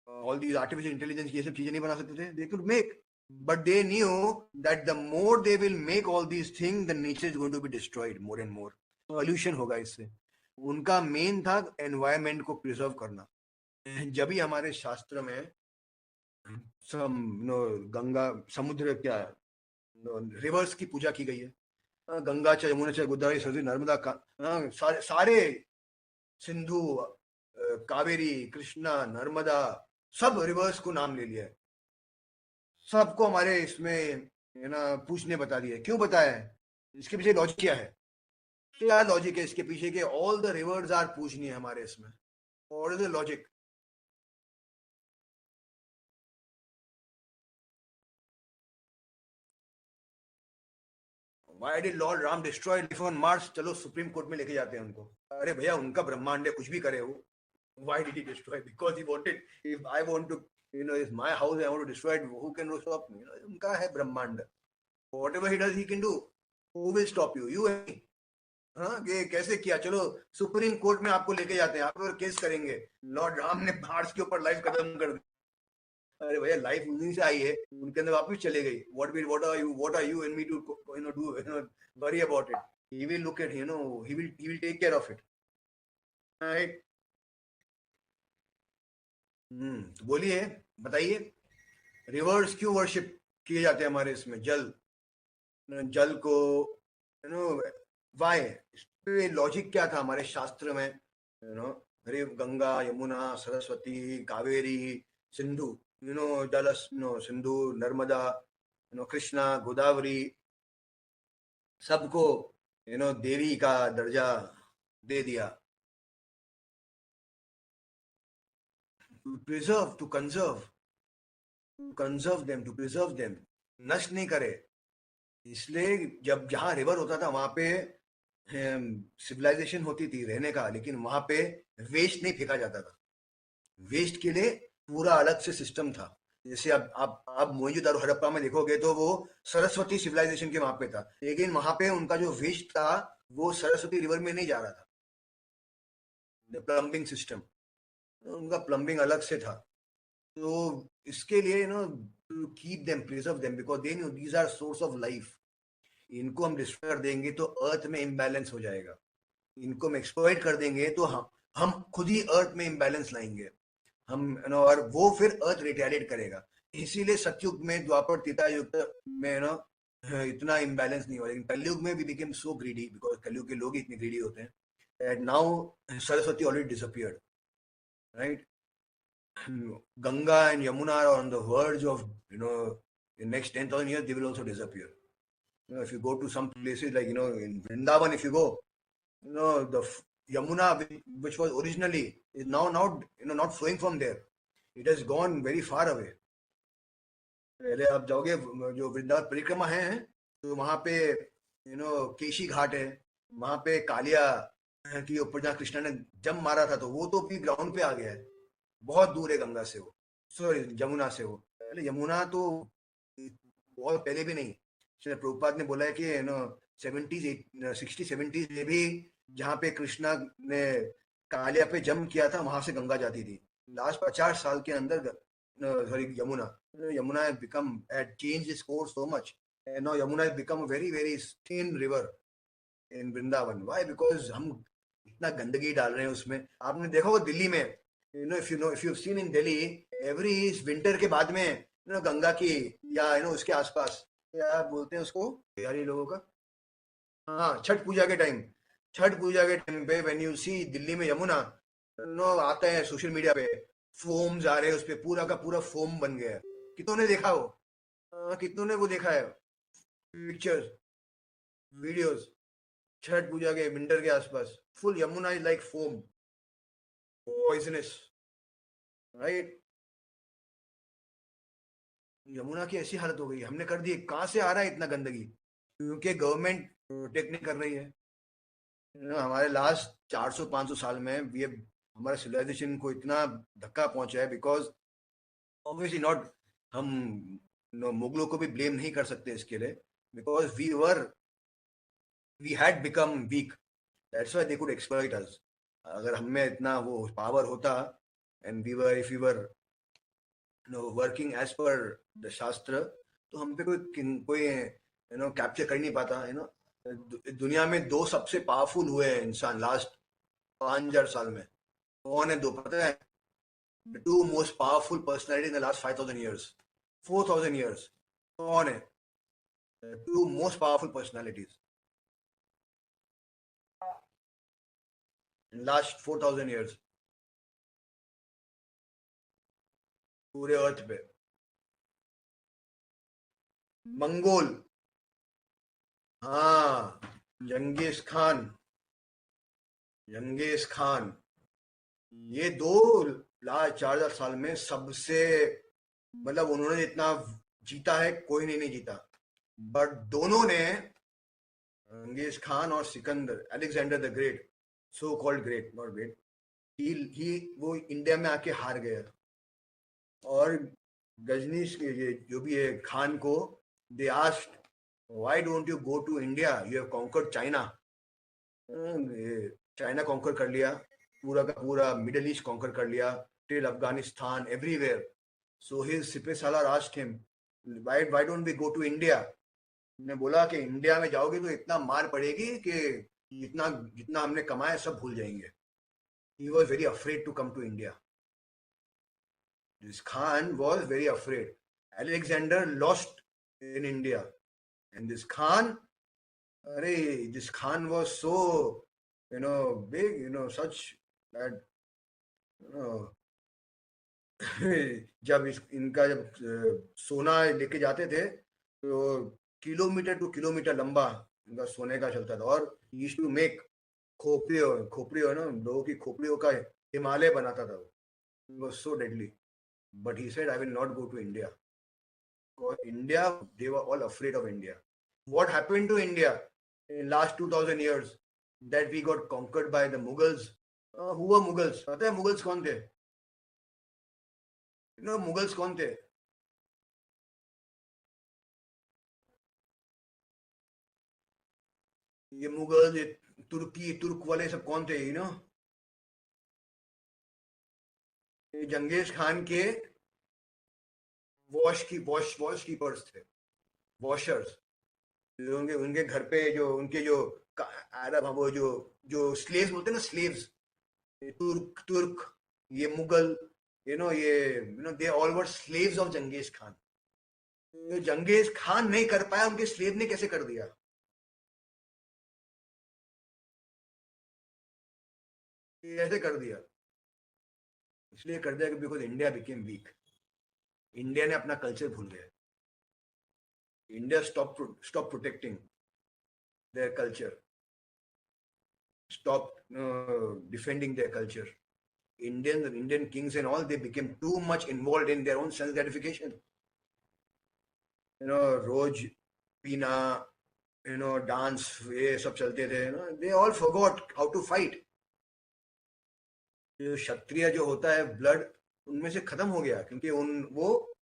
all these artificial intelligence, ये सब चीजें नहीं बना सकते थे? They could make, but they knew that the more they will make all these things, the nature is going to be destroyed more and more, pollution होगा इससे। उनका मेन था एनवायरमेंट को प्रिजर्व करना। जब भी हमारे शास्त्र में गंगा, समुद्र, क्या रिवर्स की पूजा की गई है, गंगा चाहे यमुना चाहे गोदावरी सरस्वती नर्मदा का, सारे सिंधु, कावेरी, कृष्णा, नर्मदा, सब रिवर्स को नाम ले लिया है। सबको हमारे इसमें पूछने बता दिया। क्यों बताया है, इसके पीछे लॉजिक क्या है, क्या लॉजिक है इसके पीछे के ऑल द रिवर्स आर पूछनी है हमारे इसमें, और the logic. Why did Lord Ram destroy life on Mars? चलो सुप्रीम कोर्ट में लेके जाते हैं उनको। अरे भैया, उनका ब्रह्मांड है, कुछ भी करे वो। Why did he destroy? Because he wanted. If I want to, it's my house, I want to destroy it. Who can stop me? उनका है ब्रह्मांड। Whatever he does, he can do. Who will stop you? You and me. हाँ, ये कैसे किया? चलो supreme court में आपको लेके जाते हैं, आप और केस करेंगे। लॉर्ड राम ने मार्स के ऊपर लाइफ खत्म कर दी। अरे भैया, लाइफ उन्हीं से आई है, उनके अंदर वापस चले गई। what are you and me to do worry about it? He will look at, he will take care of it, right? तो बोलिए, बताइए, रिवर्स क्यों वर्शिप किए जाते हैं हमारे इसमें? जल को वाई, लॉजिक क्या था हमारे शास्त्र में? गंगा, यमुना, सरस्वती, कावेरी, सिंधु, सिंधु, नर्मदा, कृष्णा, गोदावरी, सबको देवी का दर्जा दे दिया। To preserve, to conserve them, to preserve them, नष्ट नहीं करे। इसलिए जब जहां रिवर होता था वहां पे सिविलाइजेशन होती थी रहने का, लेकिन वहां पे वेस्ट नहीं फेंका जाता था। वेस्ट के लिए पूरा अलग से सिस्टम था। जैसे आप मोहनजोदारो हड़प्पा में देखोगे तो वो सरस्वती सिविलाइजेशन के वहां पे था, लेकिन वहां पे उनका जो वेस्ट था वो सरस्वती रिवर में नहीं जा रहा था। प्लम्बिंग सिस्टम, उनका प्लम्बिंग अलग से था। तो इसके लिए to keep them, preserve them, because they know these are source of life. इनको हम डिस्ट्रॉय कर देंगे तो अर्थ में इम्बैलेंस हो जाएगा। इनको हम एक्सप्लॉइट कर देंगे तो हम खुद ही अर्थ में इम्बैलेंस लाएंगे। हम और वो फिर अर्थ रिटेलिएट करेगा। इसीलिए सतयुग में, द्वापर, त्रेता युग में इतना इम्बैलेंस नहीं हुआ, लेकिन कलयुग में भी बिकेम सो ग्रीडी, बिकॉज कलयुग के लोग इतने ग्रीडी होते हैं। And now Saraswati already disappeared, right? Ganga and Yamuna are on the verge of, in next 10,000 years, they will also disappear. If you go to some places like, in Vrindavan, if you go, the Yamuna, which was originally, is now not flowing from there. It has gone very far away. पहले आप जाओगे जो वृंदावन परिक्रमा है, तो वहां पे केशी घाट है, वहां पे कालिया के ऊपर जहाँ कृष्णा ने जम मारा था, तो वो तो भी ग्राउंड पे आ गया है। बहुत दूर है गंगा से वो, सॉरी यमुना से वो। पहले यमुना तो बहुत पहले भी नहीं, श्री प्रभुपाद ने बोला है कि 60-70s में भी जहाँ पे कृष्णा ने कालिया पे जम किया था, वहां से गंगा जाती थी। लास्ट 50 साल के अंदर sorry Yamuna has become, had changed its course so much, and now Yamuna has become a very very thin river in Vrindavan. Why? Because हम इतना गंदगी डाल रहे हैं उसमें। आपने देखा होगा दिल्ली में, if you've seen in Delhi, every winter के बाद में गंगा की या उसके आसपास, क्या बोलते हैं उसको यार ये लोगों का, हाँ, छठ पूजा के टाइम पे व्हेन यू सी दिल्ली में यमुना, आता है सोशल मीडिया पे, फोम्स आ रहे हैं उस पे, पूरा का पूरा फोम बन गया है। कितनों ने देखा वो, कितनों ने वो देखा है, पिक्चर्स, वीडियोस, छठ पूजा के विंटर के आसपास, full Yamuna is like foam, poisonous, right? Yamuna की ऐसी हालत हो गई, हमने कर दी। कहां से आ रहा है इतना गंदगी? क्योंकि गवर्नमेंट प्रोटेक्ट नहीं कर रही है। हमारे लास्ट 400-500 साल में ये हमारे सिविलाइजेशन को इतना धक्का पहुंचा है, बिकॉज ऑब्वियसली नॉट, हम मुगलों को भी ब्लेम नहीं कर सकते इसके लिए, because we had become weak, that's why they could exploit us. अगर हमें इतना वो पावर होता, and if we were working as per the shastra, तो हम पे कोई कैप्चर कर नहीं पाता। दुनिया में 2 सबसे पावरफुल हुए हैं इंसान लास्ट 5000 साल में। कौन है 2 पता है? The 2 most powerful personalities in the last 5,000 years, 4,000 years. कौन है? The 2 most powerful personalities in last 4,000 years पूरे अर्थ पे। मंगोल, हाँ, जंगीज खान, ये 2 लास्ट 4,000 साल में सबसे, मतलब उन्होंने इतना जीता है, कोई नहीं जीता। बट दोनों ने, जंगीज खान और Sikandar, Alexander the great, so called great, not great, वो इंडिया में आके हार गया। और गजनीश के जो भी है खान को, they asked why don't you go to India, you have conquered China. China conquer कर लिया, पूरा का पूरा मिडिल ईस्ट कॉन्कर कर लिया, till Afghanistan, everywhere. So his सिपे सालार asked him why don't we go to India. ने बोला कि इंडिया में जाओगे तो इतना मार पड़ेगी कि जितना हमने कमाया सब भूल जाएंगे। He was very afraid to come to India. This Khan was very afraid. Alexander lost in India, and this Khan was so big, such that जब इनका सोना लेके जाते थे तो किलोमीटर टू किलोमीटर लंबा इनका सोने का चलता था, और यूज्ड टू मेक खोपड़ियों लोगों की खोपड़ियों का हिमालय बनाता था। It was so deadly, but he said I will not go to India. India, they were all afraid of India. What happened to India in last 2,000 years? that we got conquered by the Mughals. Who were Mughals? पता है Mughals कौन थे? You know Mughals कौन थे? ये मुगल, ये तुर्क वाले सब कौन थे? You know, ये जंगेज खान के वॉश कीपर्स थे, वॉशर्स। उनके उनके घर पे जो उनके जो अरब, वो जो स्लेव्स बोलते हैं ना, स्लेव्स, तुर्क, ये Mughal, they all were slaves of Genghis Khan. Genghis Khan नहीं कर पाया, उनके स्लेव ने कैसे कर दिया? ऐसे कर दिया, इसलिए कर दिया because India became week. India ने अपना कल्चर भूल गया। India stop protecting their culture, stop defending their culture. Indian kings and all, they became too much involved in their own self gratification. रोज पीना, डांस, ये सब चलते थे। they all forgot how to fight. जो क्षत्रिय जो होता है, ब्लड उनमें से खत्म हो गया, क्योंकि वो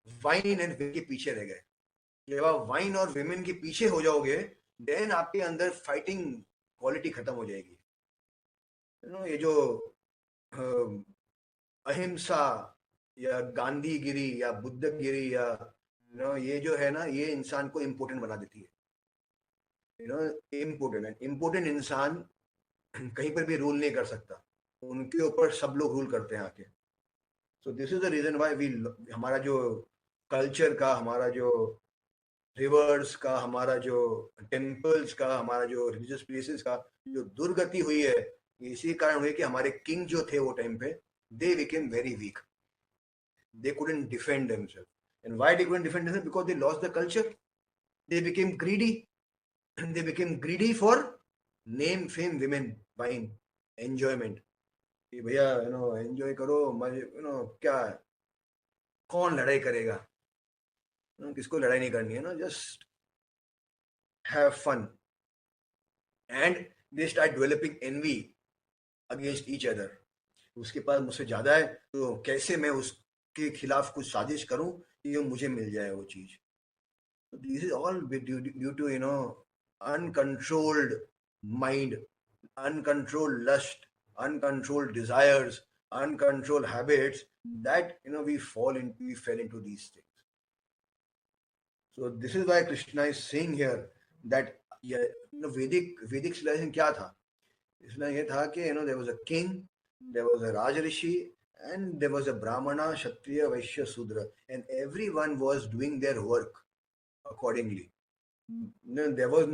वाइन एंड विमेन के पीछे रह गए। जब आप वाइन और विमेन के पीछे हो जाओगे, देन आपके अंदर फाइटिंग क्वालिटी खत्म हो जाएगी। ये जो अहिंसा या गांधीगिरी या बुद्धगिरी या ये जो है ना, ये इंसान को इम्पोर्टेंट बना देती है। इम्पोर्टेंट इंसान कहीं पर भी रूल नहीं कर सकता, उनके ऊपर सब लोग रूल करते हैं आके। So this is the reason why हमारा जो कल्चर का, हमारा जो रिवर्स का, हमारा जो टेम्पल्स का, हमारा जो रिलीजियस प्लेसेस का जो दुर्गति हुई है, इसी कारण हुई कि हमारे किंग जो थे वो टाइम पे, they became very weak, they couldn't defend themselves. And why they couldn't defend themselves? Because they lost the culture. They became greedy. They became greedy for name, fame, women, wine, enjoyment. कि भैया enjoy करो, मजे, क्या कौन लड़ाई करेगा, किसको लड़ाई नहीं करनी है ना, just have fun. And they start developing envy against each other. उसके पास मुझसे ज्यादा है, तो कैसे मैं उसके खिलाफ कुछ साजिश करूं कि मुझे मिल जाए वो चीज। This is all due to uncontrolled mind, uncontrolled lust, uncontrolled desires, uncontrolled habits, that we fell into these things. So this is why Krishna is saying here that Vedic civilization क्या था? इसमें ये था कि there was a king, there was a Rajrishi, and there was a Brahmana, Kshatriya, Vaishya, Sudra, and everyone was doing their work accordingly. There was,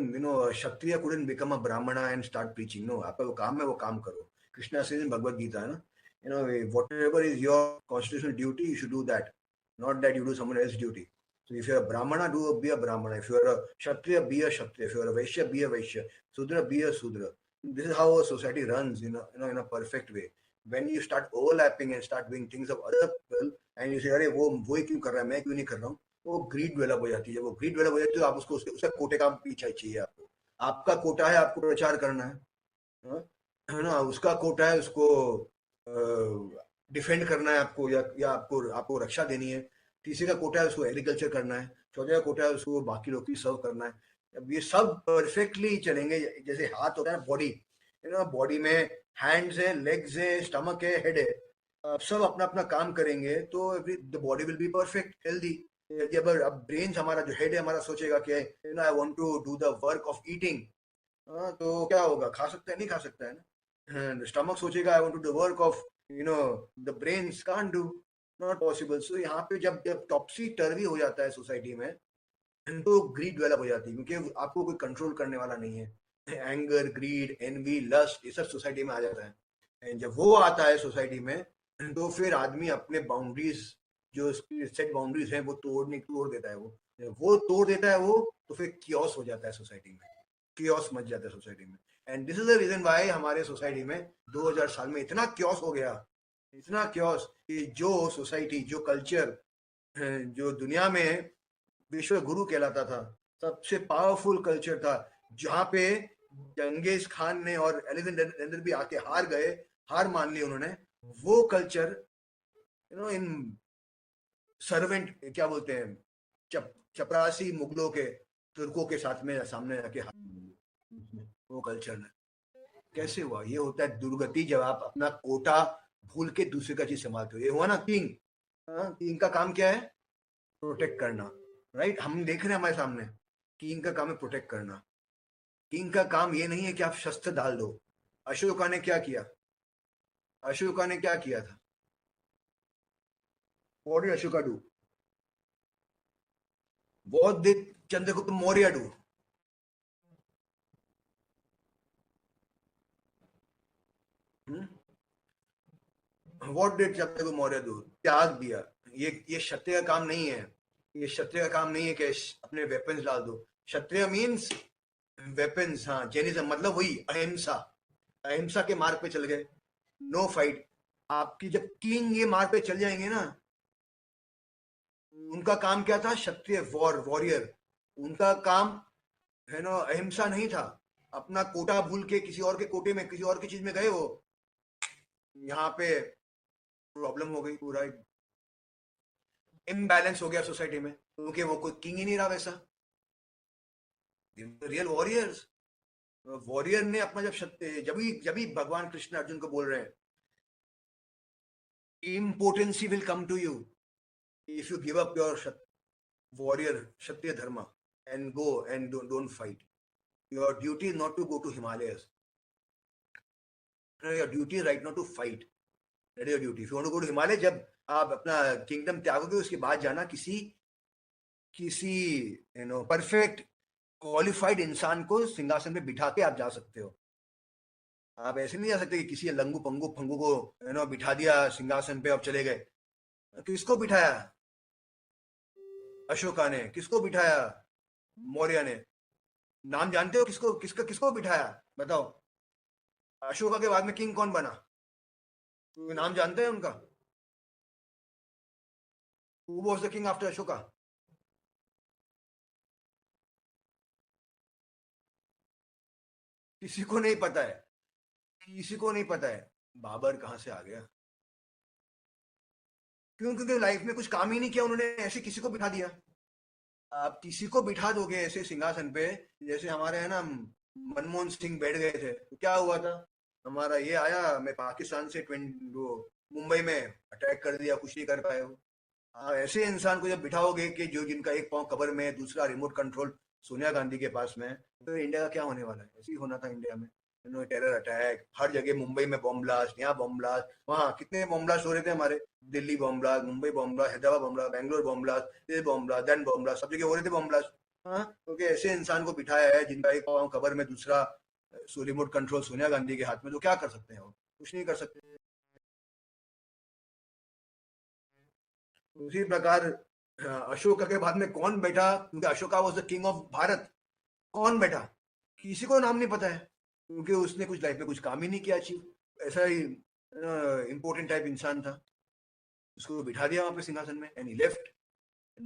Kshatriya couldn't become a Brahmana and start preaching. No, आपका वो काम है, वो काम करो। Krishna says in Bhagavad Gita, है ना, whatever is your constitutional duty, you should do that, not that you do someone else's duty. So if you're a Brahmana, be a Brahmana. If you're a Kshatriya, be a Kshatriya. If you're a Vaishya, be a Vaishya. Sudra, be a Sudra. This is how a society runs in a perfect way. When you start overlapping and start doing things of other people, and you say, अरे वो ही क्यों कर रहा है, मैं क्यों नहीं कर रहा हूँ, वो ग्रीड डेवलप हो जाती है। वो ग्रीड डेवलप हो जाती है तो आप उसको उसका कोटे का पीछा चाहिए आपको। आपका कोटा है, आपको प्रचार करना है ना, उसका कोटा है, उसको डिफेंड करना है आपको, या आपको रक्षा देनी है। तीसरे का कोटा है, उसको एग्रीकल्चर करना है। चौथे का कोटा है, उसको बाकी लोग की सर्व करना है। अब ये सब परफेक्टली चलेंगे। जैसे हाथ होता है बॉडी, बॉडी में हैंड्स है, लेग्स है, स्टमक है, हेड है, सब अपना अपना काम करेंगे तो the body will be perfect, healthy. जब अब ब्रेन हमारा जो हेड है हमारा सोचेगा कि I want to do the work of eating, तो क्या होगा, खा सकता है, नहीं खा सकता है ना। स्टमक सोचेगा I want to do work of the brains, can't do, not possible. So यहाँ पे जब टॉपसी टर्वी हो जाता है सोसाइटी में, तो ग्रीड डेवलप हो जाती है, क्योंकि आपको कोई कंट्रोल करने वाला नहीं है। एंगर, ग्रीड, एनवी, लस्ट, ये सब सोसाइटी में आ जाता है। एंड जब वो आता है सोसाइटी में, तो फिर आदमी अपने बाउंड्रीज, जो सेट बाउंड्रीज हैं, वो तोड़ देता है। वो तोड़ देता है वो, तो फिर कियोस हो जाता है सोसाइटी में, कियोस मच जाता है सोसाइटी में। And this is the reason why हमारे सोसाइटी में 2000 साल में इतना कियोस हो गया, इतना कियोस, कि जो सोसाइटी, जो कल्चर, जो दुनिया में विश्व गुरु कहलाता था, सबसे पावरफुल कल्चर था, जहाँ पे चंगेज खान ने और अलेक्जेंडर भी आके हार गए, हार मान ली उन्होंने, वो कल्चर इन सर्वेंट क्या बोलते हैं, चपरासी मुगलों के, तुर्कों के साथ में सामने जाके वो कल्चर ने कैसे हुआ? ये होता है दुर्गति जब आप अपना कोटा भूल के दूसरे का चीज संभालते हो। ये हुआ ना किंग। किंग का काम क्या है? प्रोटेक्ट करना, राइट? हम देख रहे हैं हमारे सामने, किंग का काम है प्रोटेक्ट करना। किंग का काम ये नहीं है कि आप शस्त्र डाल दो। अशोका ने क्या किया? अशोका ने क्या किया था? What did Ashoka do? What did Chandragupta Maurya do? What did Chandragupta Maurya do? त्याग दिया। ये क्षत्रिय का काम नहीं है। ये क्षत्रिय का काम नहीं है कि अपने वेपन्स डाल दो। क्षत्रिय मीन्स वेपन्स। हाँ, जैनिज्म मतलब वही अहिंसा। अहिंसा के मार्ग पे चल गए, नो फाइट। आपकी जब किंग ये मार्ग पे चल जाएंगे ना, उनका काम क्या था? क्षत्रिय वॉरियर। उनका काम है ना अहिंसा नहीं था। अपना कोटा भूल के किसी और के कोटे में, किसी और की चीज में गए, वो यहाँ पे प्रॉब्लम हो गई। पूरा इम्बैलेंस हो गया सोसाइटी में, क्योंकि वो कोई किंग ही नहीं रहा वैसा। Real warriors. वॉरियर ने अपना जब भी भगवान कृष्ण अर्जुन को बोल रहे हैं, importancy will come to you if you give up your warrior Kshatriya dharma and go and don't fight. Your duty is not to go to Himalayas. Your duty is right now to fight. That is your duty. If you want to go to Himalaya, जब आप अपना kingdom त्यागोगे, उसके बाद जाना किसी perfect qualified इंसान को सिंहासन पे बिठा के आप जा सकते हो। आप ऐसे नहीं जा सकते कि किसी लंगू पंगू फंगू को बिठा दिया सिंहासन पे, अब चले गए। किसको बिठाया? अशोका ने। किसको बिठाया? मौर्य ने। नाम जानते हो किसको बिठाया? बताओ। अशोका के बाद में किंग कौन बना? नाम जानते हैं उनका? Who was the king after Ashoka? किसी को नहीं पता है। किसी को नहीं पता है। बाबर कहां से आ गया? क्योंकि लाइफ में कुछ काम ही नहीं किया उन्होंने, ऐसे किसी को बिठा दिया। आप किसी को बिठा दोगे ऐसे सिंहासन पे, जैसे हमारे है ना मनमोहन सिंह बैठ गए थे, तो क्या हुआ था? हमारा ये आया, मैं पाकिस्तान से मुंबई में अटैक कर दिया, कुछ नहीं कर पाए हो। ऐसे इंसान को जब बिठाओगे कि जो जिनका एक पांव कब्र में है, दूसरा रिमोट कंट्रोल सोनिया गांधी के पास में, तो इंडिया का क्या होने वाला है? ऐसे ही होना था इंडिया में। टेरर अटैक हर जगह, मुंबई में बॉम्ब ब्लास्ट, यहाँ बॉम्ब ब्लास्ट, वहाँ कितने बॉम्ब ब्लास्ट हो रहे थे हमारे। Delhi bomb blast, Mumbai bomb blast, Hyderabad bomb blast, Bangalore bomb blast, ये bomb blast, then bomb blast, सब जगह हो रहे थे बॉम्ब ब्लास्ट। हाँ, क्योंकि ऐसे इंसान को बिठाया है जिनका एक पाँव कब्र में, दूसरा रिमोट कंट्रोल सोनिया गांधी के हाथ में, तो क्या कर सकते हैं वो? कुछ नहीं कर सकते। उसी प्रकार अशोका के बाद में कौन बैठा? क्योंकि Ashoka was the king of Bharat. कौन बैठा? किसी को नाम नहीं पता है, क्योंकि उसने कुछ लाइफ में कुछ काम ही नहीं किया अचीव। ऐसा ही इंपॉर्टेंट टाइप इंसान था, उसको बिठा दिया वहां पे सिंहासन में, एंड ही लेफ्ट।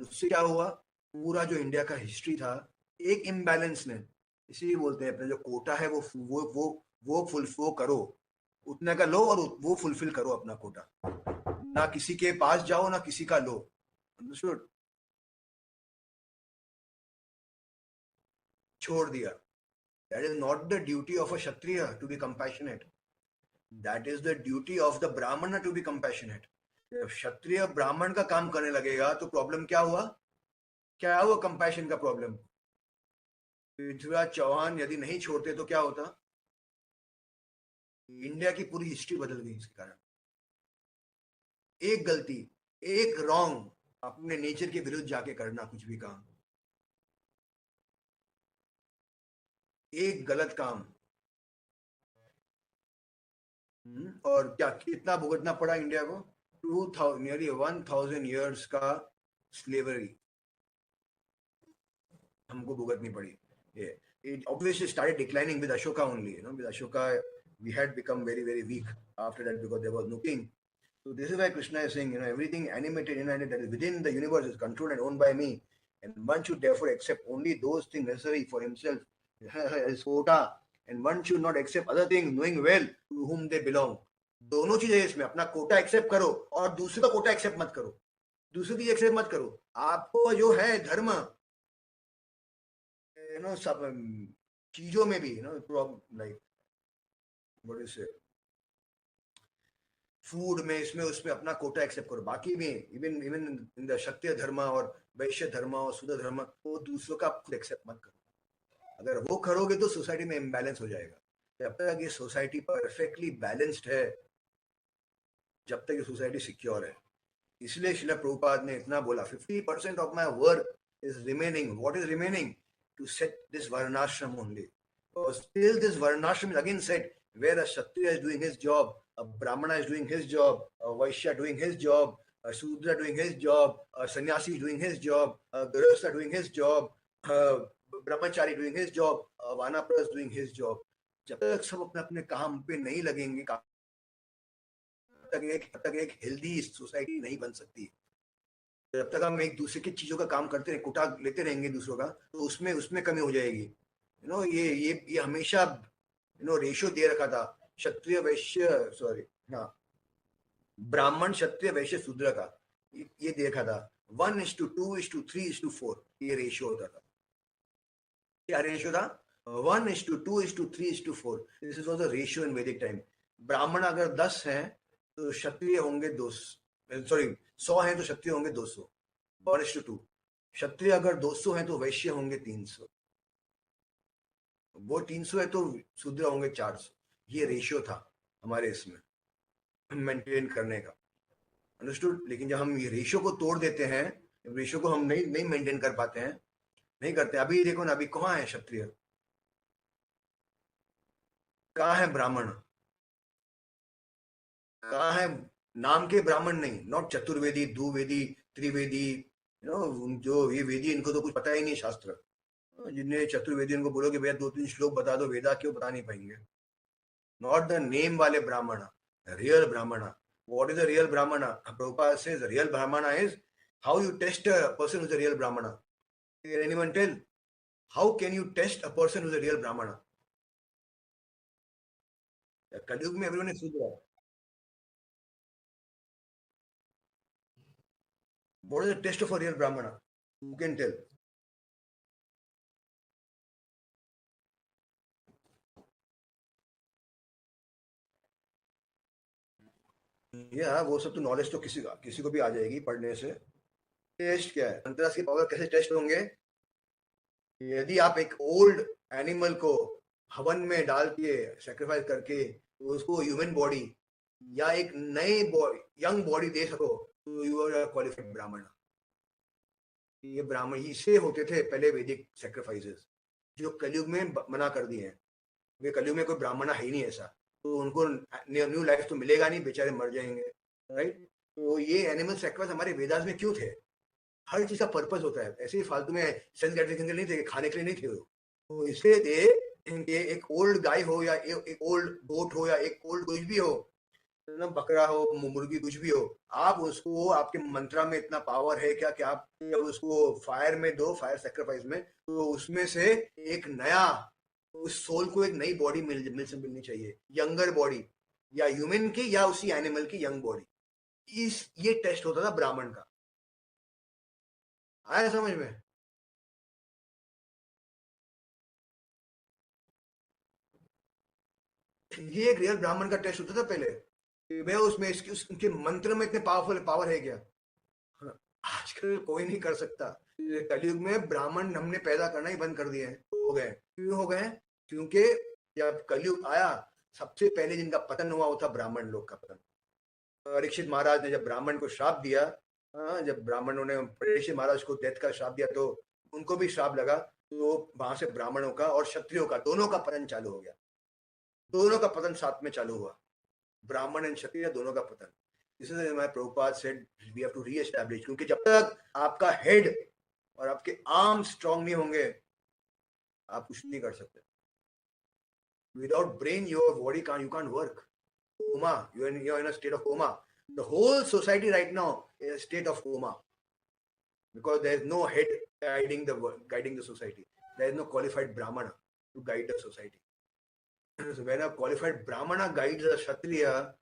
उससे क्या हुआ? पूरा जो इंडिया का हिस्ट्री था, एक इम्बैलेंस ने, इसीलिए बोलते हैं अपने जो कोटा है वो करो, उतना का लो और वो फुलफिल करो अपना कोटा। ना किसी के पास जाओ, ना किसी का लो। अंडरस्टूड? छोड़ दिया। That is not the duty of a Kshatriya to be compassionate. That is the duty of the Brahmana to be compassionate. जब क्षत्रिय ब्राह्मण का काम करने लगेगा तो प्रॉब्लम क्या हुआ? क्या हुआ कंपैशन का प्रॉब्लम? पृथ्वीराज चौहान यदि नहीं छोड़ते तो क्या होता? इंडिया की पूरी हिस्ट्री बदल गई इसके कारण। एक गलती, एक रॉन्ग, अपने नेचर के विरुद्ध जाके करना कुछ भी काम, एक गलत काम, और क्या कितना भुगतना पड़ा इंडिया को? 1000 years का स्लेवरी हमको भुगतनी पड़ी। It obviously started declining with Ashoka only. With Ashoka, we had become very, very weak after that because there was no king. So this is why Krishna is saying, everything animated, inanimate that is within the universe is controlled and owned by me, and one should therefore accept only those things necessary for himself, his quota, and one should not accept other things knowing well to whom they belong. दोनों चीजें इसमें, अपना Kota accept करो और दूसरे का Kota accept मत करो, दूसरी चीज एक्सेप्ट मत करो. आपको जो है धर्म, सब चीजों में भी, like what is it, food में, इसमें उसमें अपना कोटा एक्सेप्ट करो. बाकी में इवन इवन इन द क्षत्रिय धर्म और वैश्य धर्म और शूद्र धर्म, वो दूसरों का खुद एक्सेप्ट मत करो. अगर वो करोगे तो सोसाइटी में इम्बैलेंस हो जाएगा. जब तक ये सोसाइटी परफेक्टली बैलेंस्ड है, जब तक ये सोसाइटी सिक्योर है. इसलिए श्रील प्रभुपाद ने इतना बोला, 50% of my work is remaining. What is remaining? To set this Varnashrama only. Still this Varnashrama is again set where a Kshatriya is doing his job, a Brahmana is doing his job, a Vaishya doing his job, a Shudra doing his job, a Sannyasi doing his job, a Grihastha doing his job, a Brahmachari doing his job, a Vanaprastha doing his job. जब तक सब अपने अपने काम पे नहीं लगेंगे, तब तक एक हेल्दी सोसाइटी नहीं बन सकती. जब तक हम एक दूसरे की चीजों का काम करते रहे, कोटा लेते रहेंगे दूसरों का, तो उसमें कमी हो जाएगी. ये हमेशा रेशियो दे रखा था, क्षत्रिय वैश्य, ब्राह्मण क्षत्रिय वैश्य शूद्र का, ये देखा था. 1:2:3:4 ये रेशियो होता था. क्या रेशियो था? 1:2:3:4. This is was the ratio in वैदिक टाइम. ब्राह्मण अगर 10 हैं तो क्षत्रिय होंगे 100 हैं तो क्षत्रिय होंगे 200. 1:2. क्षत्रिय अगर 200 हैं तो वैश्य होंगे 300. वो 300 है तो शूद्र होंगे 400. ये रेशियो था हमारे इसमें मेंटेन करने का. अंडरस्टूड? लेकिन जब हम ये रेशियो को तोड़ देते हैं, रेशियो को हम नहीं मेंटेन कर पाते हैं, नहीं करते. अभी देखो ना, अभी कहाँ है क्षत्रिय, कहाँ है ब्राह्मण, कहाँ है नाम के ब्राह्मण नहीं, नॉट चतुर्वेदी, द्विवेदी, त्रिवेदी, जो ये वेदी, इनको तो कुछ पता ही नहीं शास्त्र. जिन्हें चतुर्वेदी, उनको बोलो कि भैया 2-3 श्लोक बता दो वेदा, क्यों बता नहीं पाएंगे. नॉट द नेम वाले ब्राह्मण, रियल ब्राह्मण. व्हाट इज द रियल ब्राह्मण? Prabhupada says the real brahmana is how you test a person who's a real brahmana. Can anyone tell? How can you test a person who's a real brahmana? कलयुग में everyone is Shudra. What is the test of a real brahmana? Who can tell? वो सब तो knowledge तो किसी को भी आ जाएगी पढ़ने से. टेस्ट क्या है? अंतरास की पावर कैसे टेस्ट होंगे? यदि आप एक ओल्ड एनिमल को हवन में डाल के सेक्रीफाइस करके उसको ह्यूमन बॉडी या एक नए यंग बॉडी दे सको, तो यू आर क्वालिफाइड ब्राह्मण. ये ब्राह्मण ही से होते थे पहले वैदिक सेक्रीफाइसेस, जो कलयुग में मना कर दिए हैं. वे कलयुग में कोई ब्राह्मण है ही नहीं ऐसा, तो उनको न्यू लाइफ तो मिलेगा नहीं, बेचारे मर जाएंगे. राइट? तो ये एनिमल सेक्रीफाइस हमारे वेदास में क्यों थे? हर चीज का पर्पस होता है. ऐसे ही फालतू में सेंस ग्रेटिफिकेशन के लिए नहीं थे, खाने के लिए नहीं थे. तो इसलिए थे एक ओल्ड गाय हो या एक ओल्ड गोट हो या एक ओल्ड कुछ भी हो, बकरा हो, मुर्गी, कुछ भी हो, आप उसको, आपके मंत्रा में इतना पावर है क्या कि आप उसको फायर में दो, फायर सेक्रीफाइस में, तो उसमें से एक नया, उस सोल को एक नई बॉडी मिलनी चाहिए, यंगर बॉडी, या ह्यूमन की या उसी एनिमल की यंग बॉडी. ये टेस्ट होता था ब्राह्मण का. आया समझ में? ये एक रियल ब्राह्मण का टेस्ट होता था पहले. मैं उसमें उनके मंत्र में इतने पावर है क्या? आजकल कोई नहीं कर सकता. कलयुग में ब्राह्मण हमने पैदा करना ही बंद कर दिए हैं. हो गए. क्यों हो गए? क्योंकि जब कलयुग आया, सबसे पहले जिनका पतन हुआ वो था ब्राह्मण लोग का पतन. परीक्षित महाराज ने जब ब्राह्मण को श्राप दिया, जब ब्राह्मणों ने परीक्षित महाराज को डेथ का श्राप दिया, तो उनको भी श्राप लगा. तो वहां से ब्राह्मणों का और क्षत्रियों का, दोनों का पतन चालू हो गया. दोनों का पतन साथ में चालू हुआ, ब्राह्मण एंड क्षत्रिय दोनों का पतन. इसलिए हमारे Prabhupada said we have to reestablish, क्योंकि जब तक आपका हेड और आपके आर्म स्ट्रांग नहीं होंगे, आप कुछ नहीं कर सकते. Without brain, your body you can't work. Coma. You're in a state of coma. The whole society right now is a state of coma because there is no head guiding the society. There is no qualified brahmana to guide the society. So when a qualified Brahmana guides a Kshatriya,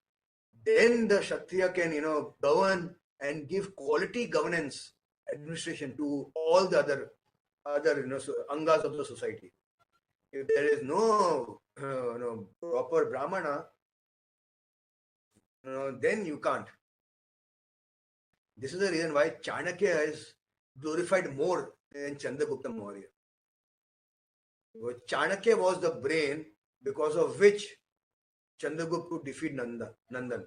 then the Kshatriya can, govern and give quality governance, administration to all the other, angas of the society. If there is no, proper Brahmana, then you can't. This is the reason why Chanakya is glorified more than Chandragupta Maurya. Chanakya was the brain because of which Chandragupta could defeat Nandan,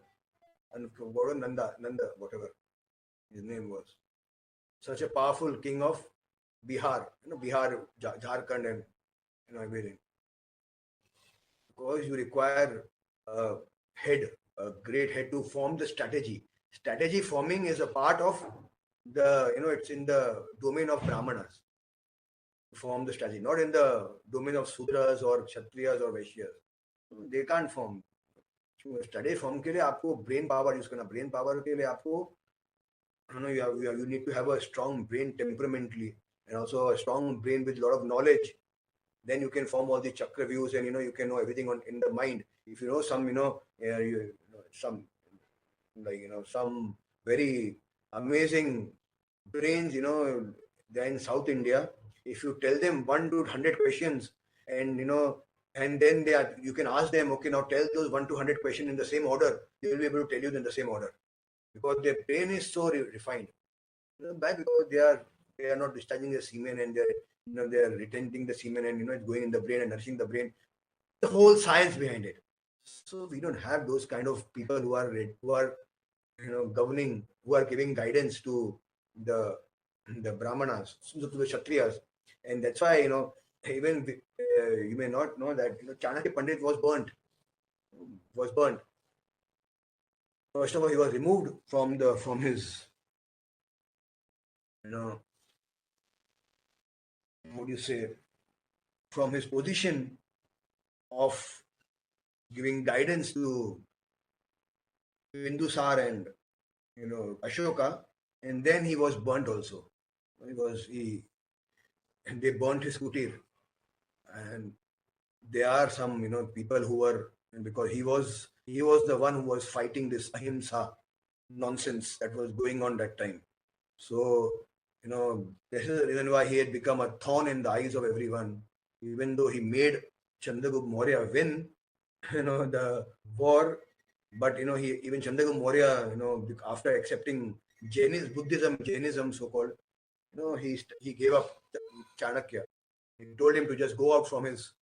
and Nanda, whatever his name was. Such a powerful king of Bihar, Bihar, Jharkhand, and everything. Because you require a head, a great head to form the strategy. Strategy forming is a part of the, it's in the domain of Brahmanas to form the strategy, not in the domain of Sudras or Kshatriyas or Vaishyas. They can't form. Strategy form के लिए आपको brain power use करना. Brain power के लिए आपको, you need to have a strong brain temperamentally and also a strong brain with a lot of knowledge. Then you can form all the chakra views and you can know everything in the mind. If you know some, some very amazing brains, they're in South India. If you tell them 1 to 100 questions, and and then you can ask them, okay, now tell those 1 to 100 questions in the same order. They will be able to tell you in the same order because their brain is so refined. Because they are not discharging the semen and they're retenting the semen and it's going in the brain and nourishing the brain. The whole science behind it. So we don't have those kind of people who are governing, who are giving guidance to the Brahmanas, to the Kshatriyas, and that's why even you may not know that Chanakya Pandit was burnt. First of all, he was removed from his what do you say, from his position of giving guidance to Bindusar and Ashoka, and then he was burnt also. They burnt his kutir, and there are some people who were, because he was the one who was fighting this ahimsa nonsense that was going on that time. So this is the reason why he had become a thorn in the eyes of everyone, even though he made Chandragupta Maurya win the war. But even Chandragupta Maurya, after accepting Jainism so-called, he gave up Chanakya. He told him to just go out from his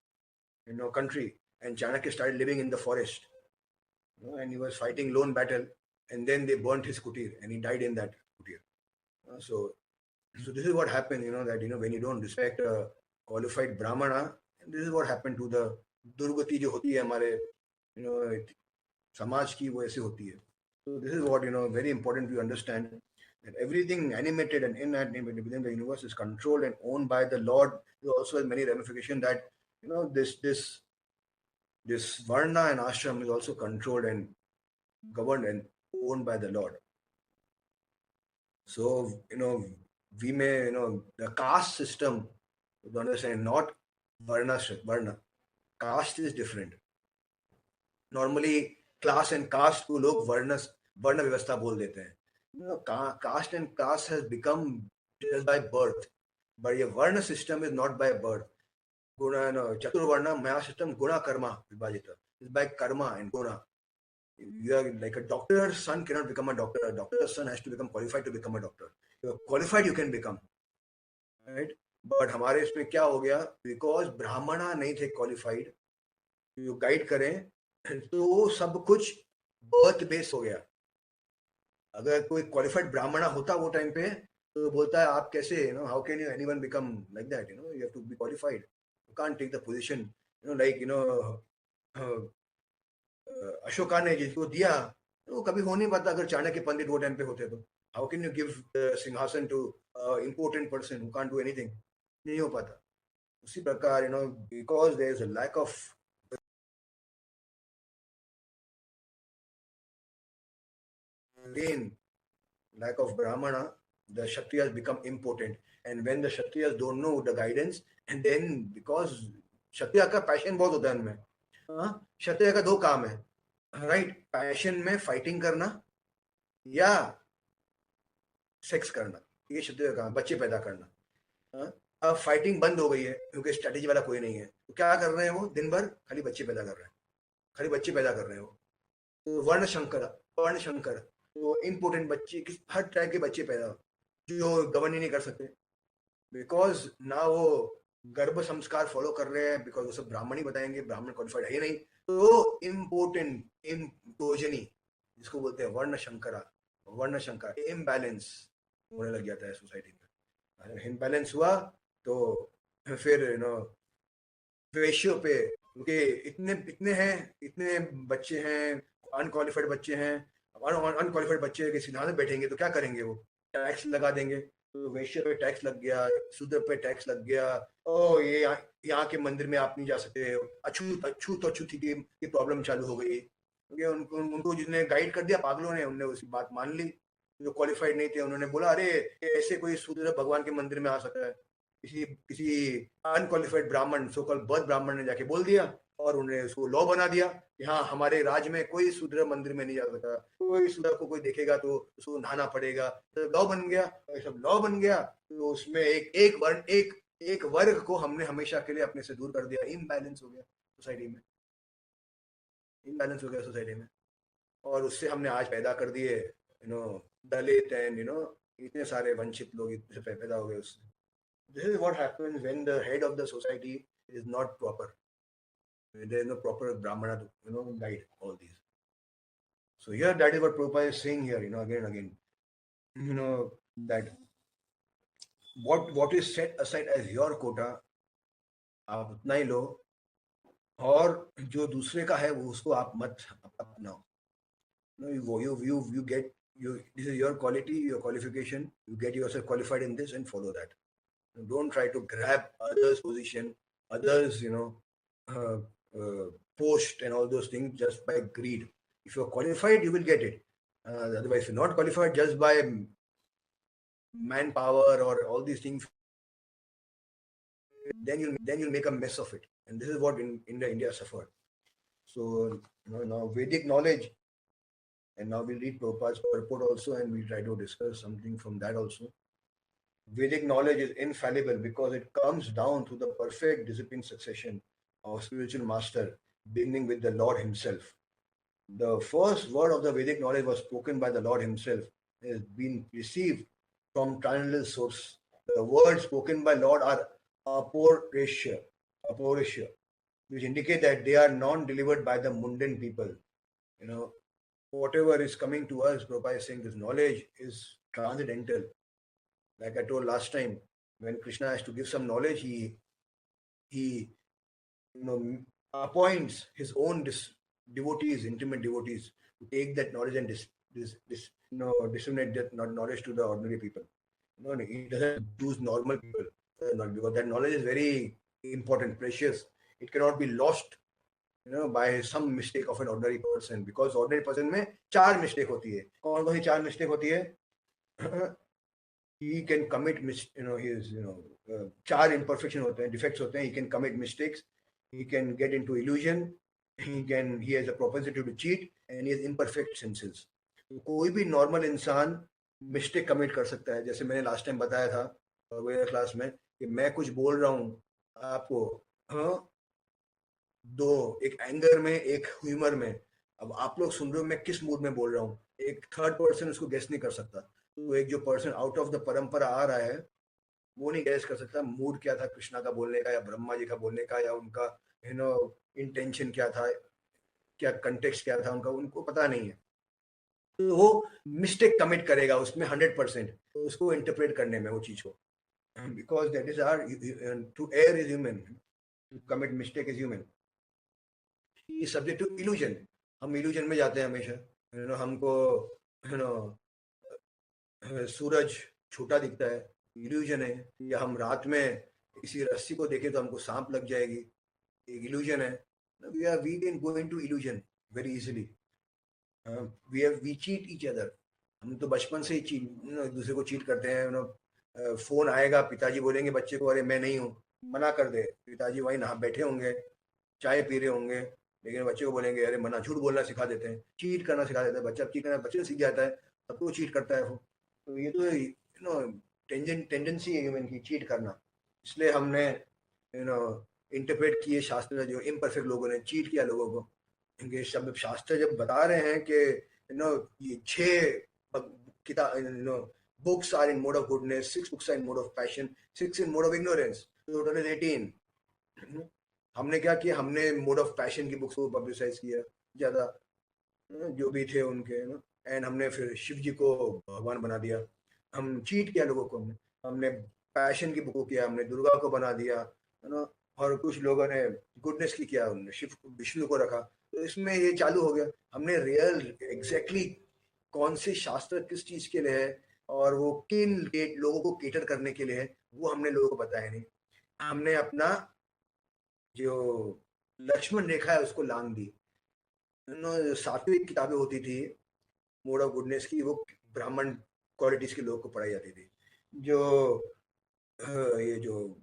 country, and Chanakya started living in the forest, and he was fighting lone battle, and then they burnt his kutir and he died in that kutir. So this is what happened, that when you don't respect a qualified Brahmana, this is what happened to the Durgati jo hoti hai hamare समाज की वो ऐसे होती है. So this is what very important to understand, that everything animated and inanimate within the universe is controlled and owned by the Lord. It also has many ramifications that this varna and ashram is also controlled and governed and owned by the Lord. So we may the caste system, to understand, not varna. Caste is different. Normally class and caste को लोग वर्ण व्यवस्था बोल देते हैं. Caste and caste has become just by birth, but your varna system is not by birth. Guna chaturvarna maya system guna karma vibhajita is by karma and guna. You are like a doctor's son cannot become a doctor. A doctor's son has to become qualified to become a doctor. You are qualified, you can become, right? But हमारे इसमें क्या हो गया, because ब्राह्मणा नहीं थे qualified, you guide करें तो सब कुछ बर्थ बेस हो गया. अगर कोई क्वालिफाइड ब्राह्मणा होता वो टाइम पे तो बोलता है आप कैसे how can you anyone become like that, you have to be qualified, you can't take the position like Ashoka ने जिसको दिया वो कभी हो नहीं पाता. अगर चाणक्य पंडित वो टाइम पे होते तो हाउ कैन यू गिव सिंहासन to important person who can't do anything, नहीं हो पाता. उसी प्रकार because there is a lack of lack of brahmana, the kshatriyas become important, and when the kshatriyas don't know the guidance, and then because kshatriya का passion बहुत होता है उनमें, क्षत्रिय का 2 काम है, राइट? पैशन में फाइटिंग करना या सेक्स करना, ये क्षत्रिय का काम, बच्चे पैदा करना। अब फाइटिंग बंद हो गई है क्योंकि स्ट्रेटेजी वाला कोई नहीं है, तो क्या कर रहे हैं वो? दिन भर खाली बच्चे पैदा कर रहे हैं, खाली बच्चे पैदा कर रहे हैं वो। तो वर्ण शंकर, वर्ण शंकर, तो इम्पोर्टेंट बच्चे, हर टाइप के बच्चे पैदा जो गवर्न ही नहीं कर सकते, बिकॉज ना वो गर्भ संस्कार फॉलो कर रहे हैं, बिकॉज वो सब ब्राह्मण ही बताएंगे, ब्राह्मण क्वालिफाइड है ही नहीं। तो इम्पोर्टेंट इम्पोजनी, जिसको बोलते हैं वर्ण शंकरा, वर्ण शंकर, इम्बैलेंस होने लग जाता है सोसाइटी में। इम्बैलेंस हुआ तो फिर वेश्यों पे, क्योंकि इतने इतने हैं, इतने बच्चे हैं, अनक्वालिफाइड बच्चे हैं, अनक्वालिफाइड बच्चे के सिद्धांत बैठेंगे तो क्या करेंगे? वो टैक्स लगा देंगे, तो वैश्य पे टैक्स लग गया, शूद्र पे टैक्स लग गया, ओ ये यहाँ के मंदिर में आप नहीं जा सकते, अछूत अछूत अछूती की प्रॉब्लम चालू हो गई, क्योंकि उनको जिसने गाइड कर दिया पागलों ने, उनने उसकी बात मान ली। जो क्वालिफाइड नहीं थे उन्होंने बोला अरे ऐसे कोई शूद्र भगवान के मंदिर में आ सकता है? किसी किसी अनक्वालिफाइड ब्राह्मण, सो कॉल्ड बर्थ ब्राह्मण ने जाके बोल दिया और उन्होंने उसको लॉ बना दिया कि हाँ हमारे राज्य में कोई शूद्र मंदिर में नहीं जा सकता, कोई शूद्र को कोई देखेगा तो उसको नहाना पड़ेगा। तो लॉ बन गया, सब लॉ बन गया, तो उसमें एक वर्ग को हमने हमेशा के लिए अपने से दूर कर दिया। इम्बैलेंस हो गया सोसाइटी में, इम्बैलेंस हो गया सोसाइटी में, और उससे हमने आज पैदा कर दिए दलित एंड इतने सारे वंचित लोग इतने पैदा हो गए उससे। This is what happens when the head of the society is not proper. There is no proper brahmana to guide all these. So here that is what Prabhupada is saying here, again and again, that what is set aside as your quota, आप उतना ही लो, और जो दूसरे का है वो उसको आप मत अपनाओ। You get this is your quality, your qualification. You get yourself qualified in this and follow that. Don't try to grab others' position, others, post and all those things just by greed. If you're qualified, you will get it. Otherwise, if you're not qualified, just by manpower or all these things, then you'll make a mess of it. And this is what India suffered. So now Vedic knowledge, and now we'll read Prabhupada's purport also, and we'll try to discuss something from that also. Vedic knowledge is infallible because it comes down to the perfect discipline succession of spiritual master, beginning with the Lord himself. The first word of the Vedic knowledge was spoken by the Lord himself. It has been received from transcendental source. The words spoken by Lord are aporisha, which indicate that they are non-delivered by the mundane people. Whatever is coming to us, Prabhupada is saying this knowledge is transcendental. Like I told last time, when Krishna has to give some knowledge, he appoints his own devotees, intimate devotees, to take that knowledge and disseminate that knowledge to the ordinary people. He doesn't choose normal people, because that knowledge is very important, precious. It cannot be lost, by some mistake of an ordinary person, because ordinary person में 4 mistake होती है। कौन कौन सी 4 mistake होती है? He can commit, his 4 imperfection होते हैं, defects होते हैं. He can commit mistakes. He can get into illusion. He has a propensity to cheat, and he has imperfect senses. कोई भी normal इंसान मिस्टेक कमिट कर सकता है। जैसे मैंने लास्ट टाइम बताया था क्लास में कि मैं कुछ बोल रहा हूँ आपको, एक एंगर में, एक ह्यूमर में। अब आप लोग सुन रहे हो मैं किस मूड में बोल रहा हूँ, एक थर्ड पर्सन उसको गेस नहीं कर सकता। तो एक जो पर्सन आउट ऑफ द परंपरा आ रहा है वो नहीं गेस कर सकता मूड क्या था कृष्णा का बोलने का, या ब्रह्मा जी का बोलने का, या उनका इंटेंशन क्या था, क्या कंटेक्स्ट क्या था उनका, उनको पता नहीं है। तो वो मिस्टेक कमिट करेगा उसमें 100%, तो उसको इंटरप्रेट करने में वो चीज को, because that is our, to err is human, to commit mistake is human, is subject to illusion. हम इल्यूजन में जाते हैं हमेशा। हमको सूरज छोटा दिखता है, इल्यूजन है। या हम रात में किसी रस्सी को देखें तो हमको सांप लग जाएगी, एक इल्यूजन है। we can go into illusion very easily. We cheat each other. हम तो बचपन से ही एक दूसरे को चीट करते हैं। फोन आएगा, पिताजी बोलेंगे बच्चे को अरे मैं नहीं हूँ, मना कर दे। पिताजी वहीं नहा बैठे होंगे, चाय पी रहे होंगे, लेकिन बच्चे को बोलेंगे अरे मना, झूठ बोलना सिखा देते हैं, चीट करना सिखा देते हैं, बच्चा चीट करना बच्चे सीख जाता है, तब वो चीट करता है वो। तो ये तो नो टेंडेंसी है ह्यूमन की चीट करना। इसलिए हमने नो इंटरप्रेट किए शास्त्र, जो इम्परफेक्ट लोगों ने चीट किया लोगों को। क्योंकि शब्द शास्त्र जब बता रहे हैं कि ये 6 किताब books are in mode of goodness, 6 books are in mode of passion, 6 in mode of ignorance, total is 18। हमने क्या किया, हमने मोड ऑफ पैशन की बुक्स को पब्लिसाइज किया ज्यादा, जो भी थे उनके ना, एंड हमने फिर शिव जी को भगवान बना दिया। हम चीट किया लोगों को, हमने हमने पैशन की बुक को किया, हमने दुर्गा को बना दिया, है ना। और कुछ लोगों ने गुडनेस की किया, उन्होंने शिव विष्णु को रखा। तो इसमें ये चालू हो गया। हमने रियल एग्जैक्टली कौन से शास्त्र किस चीज के लिए है और वो किन लोगों को केटर करने के लिए है, वो हमने लोगों को बताया नहीं। हमने अपना जो लक्ष्मण रेखा है उसको लांग दी। सात्विक किताबें होती थी मोड ऑफ गुडनेस की, वो ब्राह्मण क्वालिटीज के लोगों को पढ़ाई जाती थी। जो ये जो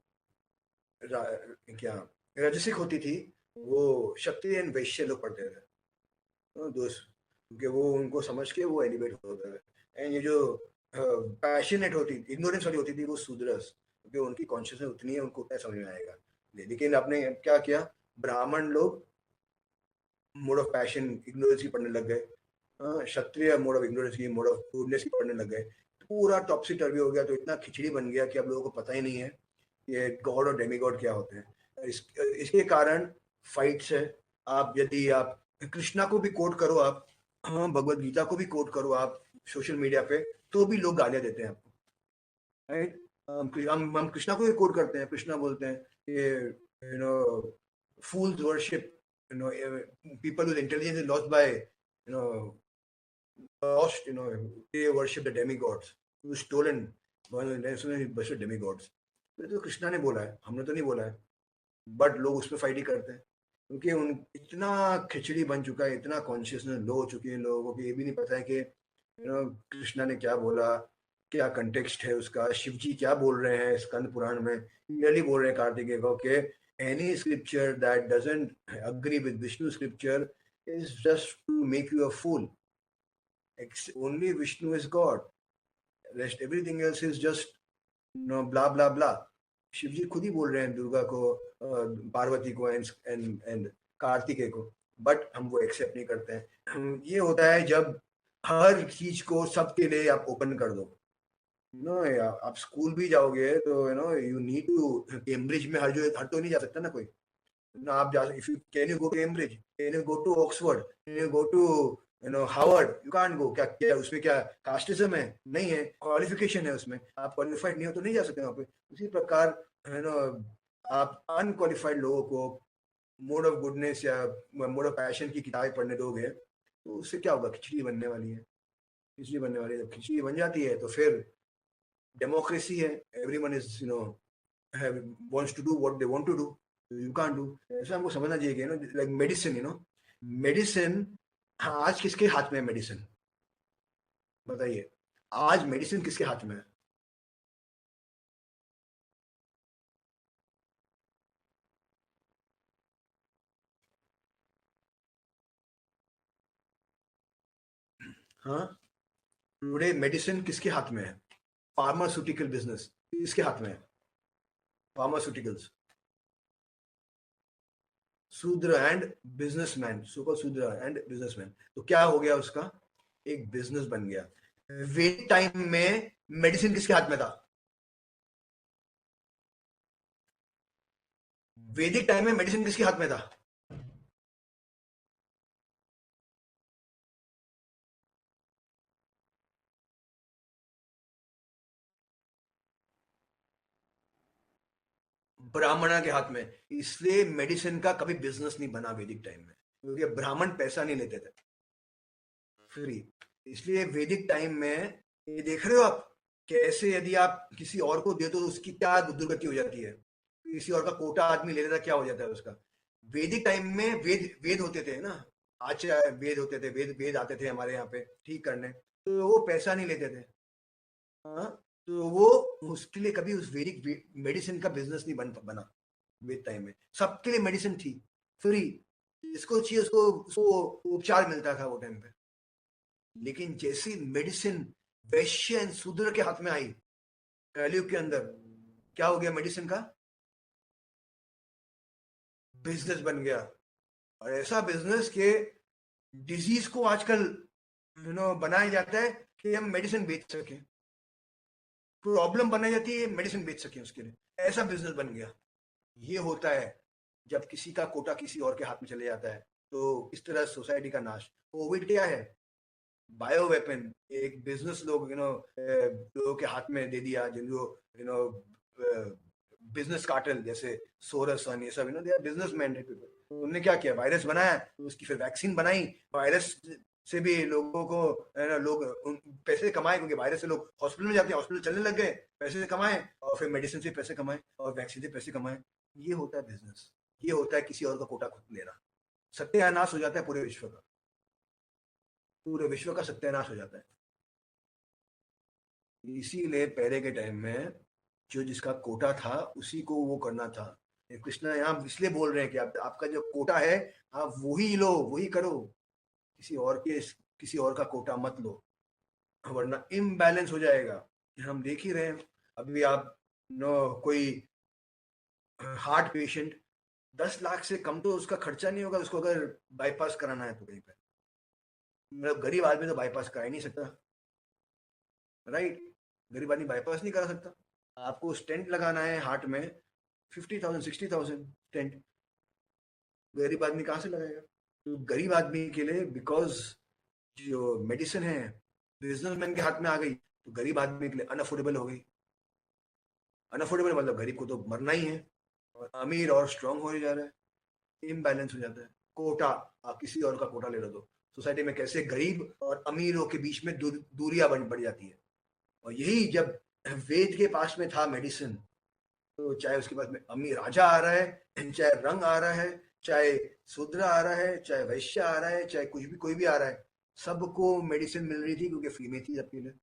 क्या रजसिक होती थी, वो क्षत्रिय एंड वैश्य लोग पढ़ते थे, दोस्त, क्योंकि वो उनको समझ के वो एलिवेट होता है। एंड ये जो पैशनेट होती थी, इग्नोरेंस वाली होती थी, वो शूद्रस, क्योंकि उनकी कॉन्शियसनेस उतनी है, उनको उतना समझ में आएगा। लेकिन आपने क्या किया, ब्राह्मण लोग मोड ऑफ पैशन इग्नोरेंस की पढ़ने लग गए, क्षत्रिय मोड ऑफ इग्नोरेंस की, मोड ऑफ गुडनेस की पढ़ने लग गए। तो पूरा टॉपसी टर्वी हो गया। तो इतना खिचड़ी बन गया कि अब लोगों को पता ही नहीं है ये गॉड और डेमी गॉड क्या होते हैं। इसके कारण फाइट्स है। आप यदि आप कृष्णा को भी कोट करो, आप भगवत गीता को भी कोट करो आप सोशल मीडिया पे, तो भी लोग गालियां देते हैं आपको, राइट। हम कृष्णा को भी कोट करते हैं, कृष्णा बोलते हैं कि fools worship, people with intelligence is lost by, lost, they worship the demigods who stolen, worship demigods। तो कृष्णा ने बोला है, हमने तो नहीं बोला है, बट लोग उस पर फाइट ही करते हैं, क्योंकि उन इतना खिचड़ी बन चुका है, इतना कॉन्शियसनेस लो हो चुकी है लोगों को कि ये भी नहीं पता है कि कृष्णा ने क्या बोला, क्या कंटेक्स्ट है उसका, शिव जी क्या बोल रहे हैं स्कंद पुराण में। क्लियरली बोल रहे हैं कार्तिकेय को कि any scripture that doesn't agree with Vishnu scripture is just to make you a fool. Only Vishnu is God. Rest everything else is just blah blah blah। Shiv जी खुद ही बोल रहे हैं दुर्गा को, पार्वती को एंड कार्तिकेय को, बट हम वो एक्सेप्ट नहीं करते हैं। ये होता है जब हर चीज को सबके लिए आप ओपन कर दो। आप स्कूल भी जाओगे तो यू नीड टू, कैम्ब्रिज में हर तो नहीं जा सकता ना कोई ना। आप जा, if you can you go to Cambridge, can you go to Oxford, can you go to Harvard, you can't go. क्या उसमें क्या कास्टिज्म है? नहीं है, क्वालिफिकेशन है उसमें। आप क्वालिफाइड नहीं हो तो नहीं जा सकते वहां पे। उसी प्रकार आप अनक्वालिफाइड लोगों को मोड ऑफ गुडनेस या मोड ऑफ पैशन की किताबें पढ़ने दोगे तो उससे क्या होगा? खिचड़ी बनने वाली है, खिचड़ी बनने वाली है। जब खिचड़ी बन जाती है तो फिर डेमोक्रेसी है, everyone is wants to do what they want to do, you can't do। ऐसा हमको समझना चाहिए कि लाइक मेडिसिन, मेडिसिन आज किसके हाथ में है? मेडिसिन बताइए, आज मेडिसिन किसके हाथ में है? हाँ, टुडे मेडिसिन किसके हाथ में है? फार्मास्यूटिकल बिजनेस किसके हाथ में है? फार्मास्यूटिकल्स। शूद्र एंड बिजनेसमैन, सुपर शूद्र एंड बिजनेसमैन। तो क्या हो गया? उसका एक बिजनेस बन गया। वैदिक टाइम में मेडिसिन किसके हाथ में था? वैदिक टाइम में मेडिसिन किसके हाथ में था? ब्राह्मणा के हाथ में। इसलिए मेडिसिन का कभी बिजनेस नहीं बना वैदिक टाइम में, क्योंकि ब्राह्मण पैसा नहीं लेते थे फ्री। इसलिए वैदिक टाइम में ये देख रहे हो आप कैसे यदि आप किसी और को दे तो उसकी क्या दुर्गति हो जाती है। किसी और का कोटा आदमी ले लेता, क्या हो जाता है उसका। वैदिक टाइम में वेद वेद होते थे ना, आचार्य वेद होते थे, वेद वेद आते थे हमारे यहाँ पे ठीक करने, तो वो पैसा नहीं लेते थे। हाँ, तो वो उसके लिए कभी उस वैदिक मेडिसिन का बिजनेस नहीं बना वेद टाइम में। सबके लिए मेडिसिन थी फ्री, जिसको चाहिए उसको उसको उपचार मिलता था वो टाइम पे। लेकिन जैसी मेडिसिन वैश्य एंड शूद्र के हाथ में आई कलयुग के अंदर, क्या हो गया मेडिसिन का? बिजनेस बन गया। और ऐसा बिजनेस के डिजीज को आजकल बनाया जाता है कि हम मेडिसिन बेच सकें, प्रॉब्लम बनाई जाती है मेडिसिन बेच सकें उसके लिए, ऐसा बिजनेस बन गया। ये होता है जब किसी का कोटा किसी और के हाथ में चले जाता है, तो इस तरह सोसाइटी का नाश। कोविड क्या है? बायो वेपन, एक बिजनेस लोग लोगों के हाथ में दे दिया, जिनको बिजनेस कार्टेल जैसे सोरस और ये सब दे आर बिजनेसमैन पीपल। तो उन्होंने क्या किया? वायरस बनाया, तो उसकी फिर वैक्सीन बनाई। वायरस से भी लोगों को लोग पैसे कमाए, क्योंकि वायरस से लोग हॉस्पिटल में जाते हैं, हॉस्पिटल चलने लग गए, पैसे से कमाए, और फिर मेडिसिन से पैसे कमाए और वैक्सीन से पैसे कमाए। ये होता है बिजनेस, ये होता है किसी और का कोटा खुद लेना। सत्यानाश हो जाता है पूरे विश्व का, पूरे विश्व का सत्यानाश हो जाता है। इसीलिए पहले के टाइम में जो जिसका कोटा था उसी को वो करना था। कृष्ण यहाँ इसलिए बोल रहे हैं कि आपका जो कोटा है आप वही लो, वही करो, किसी और का कोटा मत लो, वरना इम्बैलेंस हो जाएगा। हम देख ही रहे हैं अभी। आप कोई हार्ट पेशेंट, 10 लाख से कम तो उसका खर्चा नहीं होगा उसको अगर बाईपास कराना है तो कहीं पे। मतलब गरीब आदमी तो बाईपास करा ही नहीं सकता, राइट? गरीब आदमी बाईपास नहीं करा सकता। आपको स्टेंट लगाना है हार्ट में, 50,000 60,000 स्टेंट, गरीब आदमी कहाँ से लगाएगा? तो गरीब आदमी के लिए, बिकॉज जो मेडिसिन है बिजनेसमैन के हाथ में आ गई, तो गरीब आदमी के लिए अनअफोर्डेबल हो गई। अनअफोर्डेबल मतलब गरीब को तो मरना ही है, और अमीर और स्ट्रांग हो जा रहा है, इम्बैलेंस हो जाता है। कोटा, आप किसी और का कोटा ले लो तो सोसाइटी में कैसे गरीब और अमीरों के बीच में दूरियां बढ़ जाती है। और यही जब वेद के पास में था मेडिसिन, तो चाहे उसके पास में अमीर राजा आ रहा है, चाहे रंग आ रहा है, चाहे शूद्र आ रहा है, चाहे वैश्य आ रहा है, चाहे कुछ भी कोई भी आ रहा है, सबको मेडिसिन मिल रही थी, क्योंकि फ्री में थी सबके लिए।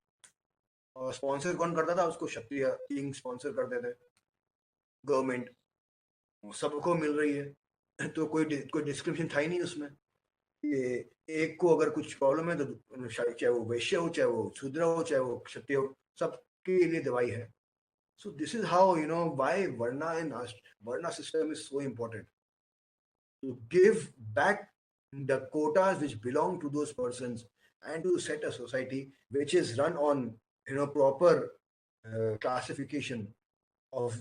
और स्पॉन्सर कौन करता था उसको? क्षत्रिय किंग स्पॉन्सर करते थे, गवर्नमेंट। सबको मिल रही है, तो कोई डिस्क्रिप्शन था ही नहीं उसमें। ये एक को अगर कुछ प्रॉब्लम है तो चाहे वो वैश्य हो, चाहे वो शूद्र हो, चाहे वो क्षत्रिय हो, सबके लिए दवाई है। So this is how why Varna system is so important, to give back the quotas which belong to those persons, and to set a society which is run on proper classification of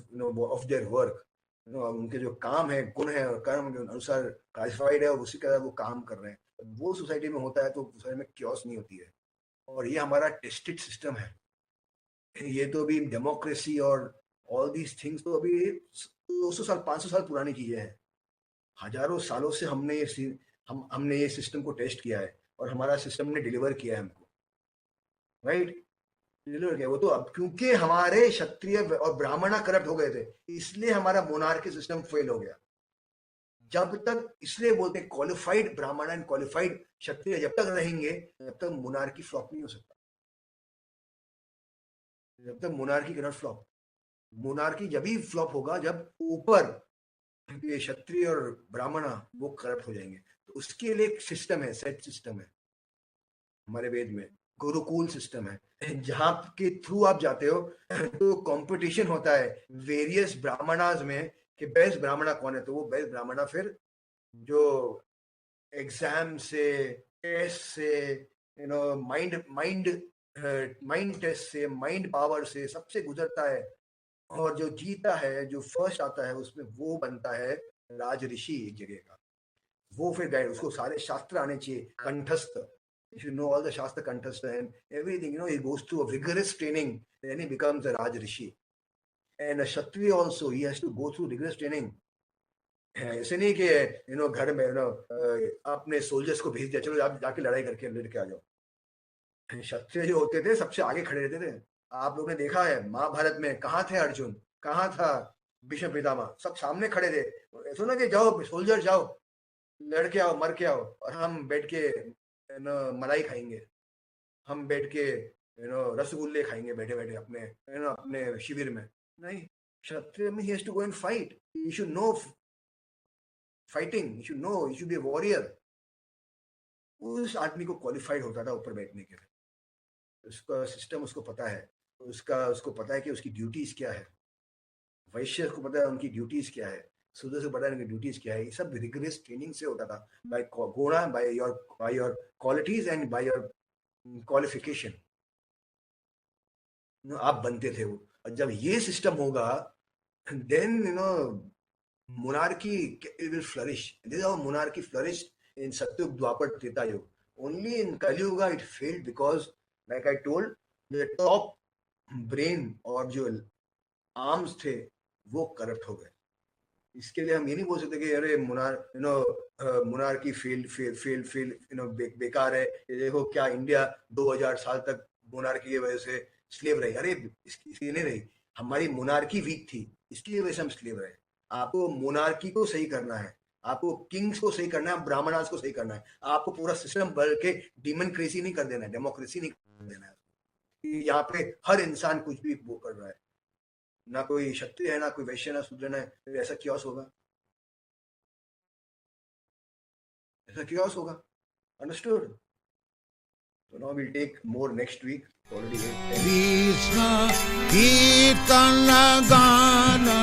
of their work. उनके जो काम है, गुण है और कर्म के अनुसार क्लासिफाइड है, और उसी का वो काम कर रहे हैं। वो सोसाइटी में होता है तो सोसाइटी में क्योस नहीं होती है। और ये हमारा टेस्टेड सिस्टम है। ये तो अभी डेमोक्रेसी और ऑल दीज थिंग्स तो अभी 200 साल 500 साल पुरानी चीजें हैं। हजारों सालों से हमने ये सिस्टम को टेस्ट किया है, और हमारा सिस्टम ने डिलीवर किया है हमको, राइट? डिलीवर किया वो तो अब, क्योंकि हमारे क्षत्रिय और ब्राह्मण करप्ट हो गए थे, इसलिए हमारा मोनार्की सिस्टम फेल हो गया। जब तक, इसलिए बोलते हैं क्वालिफाइड ब्राह्मण एंड क्वालिफाइड क्षत्रिय जब तक रहेंगे, तब तक मोनार्की फ्लॉप नहीं हो सकता। जब तक मोनार्की कैनॉट फ्लॉप। मोनार्की जब ही फ्लॉप होगा जब ऊपर के क्षत्रिय और ब्राह्मण वो करप्ट हो जाएंगे। तो उसके लिए एक सिस्टम है, सेट सिस्टम है हमारे वेद में, गुरुकुल सिस्टम है, जहां के थ्रू आप जाते हो तो कंपटीशन होता है वेरियस ब्राह्मणास में कि बेस्ट ब्राह्मणा कौन है। तो वो बेस्ट ब्राह्मणा फिर जो एग्जाम से, टेस्ट से, माइंड माइंड माइंड टेस्ट से, माइंड पावर से सबसे गुजरता है, और जो जीता है, जो फर्स्ट आता है, उसमें वो बनता है राज ऋषि एक जगह का। वो फिर गाइड, उसको सारे शास्त्र आने चाहिए कंठस्थ। If you know all the Shastra Kanthastha and everything, he goes through a rigorous training, then he becomes a Raj Rishi. And a Kshatriya also, he has to go through rigorous training. ऐसे नहीं कि घर में अपने soldiers को भेज दिया, चलो आप जाके लड़ाई करके लड़के आ जाओ। क्षत्रिय जो होते थे सबसे आगे खड़े रहते थे। आप लोगों ने देखा है महाभारत में, कहाँ थे अर्जुन, कहाँ था भीष्म पितामह, सब सामने खड़े थे। ऐसा ना कि जाओ सोल्जर जाओ, लड़के आओ, मर के आओ, और हम बैठ के मलाई खाएंगे, हम बैठ के रसगुल्ले खाएंगे बैठे बैठे अपने अपने शिविर में। नहीं, क्षत्रिय में he has to go and fight. He should know fighting. He should know. He should be a warrior. उस आदमी को क्वालिफाइड होता था ऊपर बैठने के लिए. उसका सिस्टम उसको पता है. उसको पता है कि उसकी ड्यूटीज क्या है. वैश्य को पता है उनकी ड्यूटीज क्या है. सूदर को पता है उनकी ड्यूटीज क्या है. ये सब रिगरस ट्रेनिंग से होता था. बाय गुणा, by your qualities and by your qualification आप बनते थे वो. और जब ये सिस्टम होगा, then monarchy will flourish. This is how monarchy flourished in Satyug, Dwapar, Treta Yuga. Only in Kali Yuga it failed because, like I told, the top brain और जो arms थे वो करप्ट हो गए. इसके लिए हम ये नहीं बोल सकते कि अरे monarchy failed बेकार है. ये देखो क्या इंडिया 2000 साल तक monarchy की वजह से स्लेव रही. अरे इसलिए नहीं रही, हमारी मोनार्की वीक थी, इसकी वजह से हम स्लेव रहे. आपको मोनार्की को सही करना है, आपको किंग्स को सही करना है, ब्राह्मणास को सही करना है. आपको पूरा सिस्टम बढ़ के डेमोक्रेसी नहीं कर देना है, डेमोक्रेसी नहीं कर देना है. यहाँ पे हर इंसान कुछ भी वो कर रहा है, ना कोई क्षत्रिय है, ना कोई वैश्य, ना शूद्र है. ऐसा क्योस होगा, ऐसा क्योस होगा. Understood. So now we'll take more next week. Already 8:10. Krishna Kirtana Gana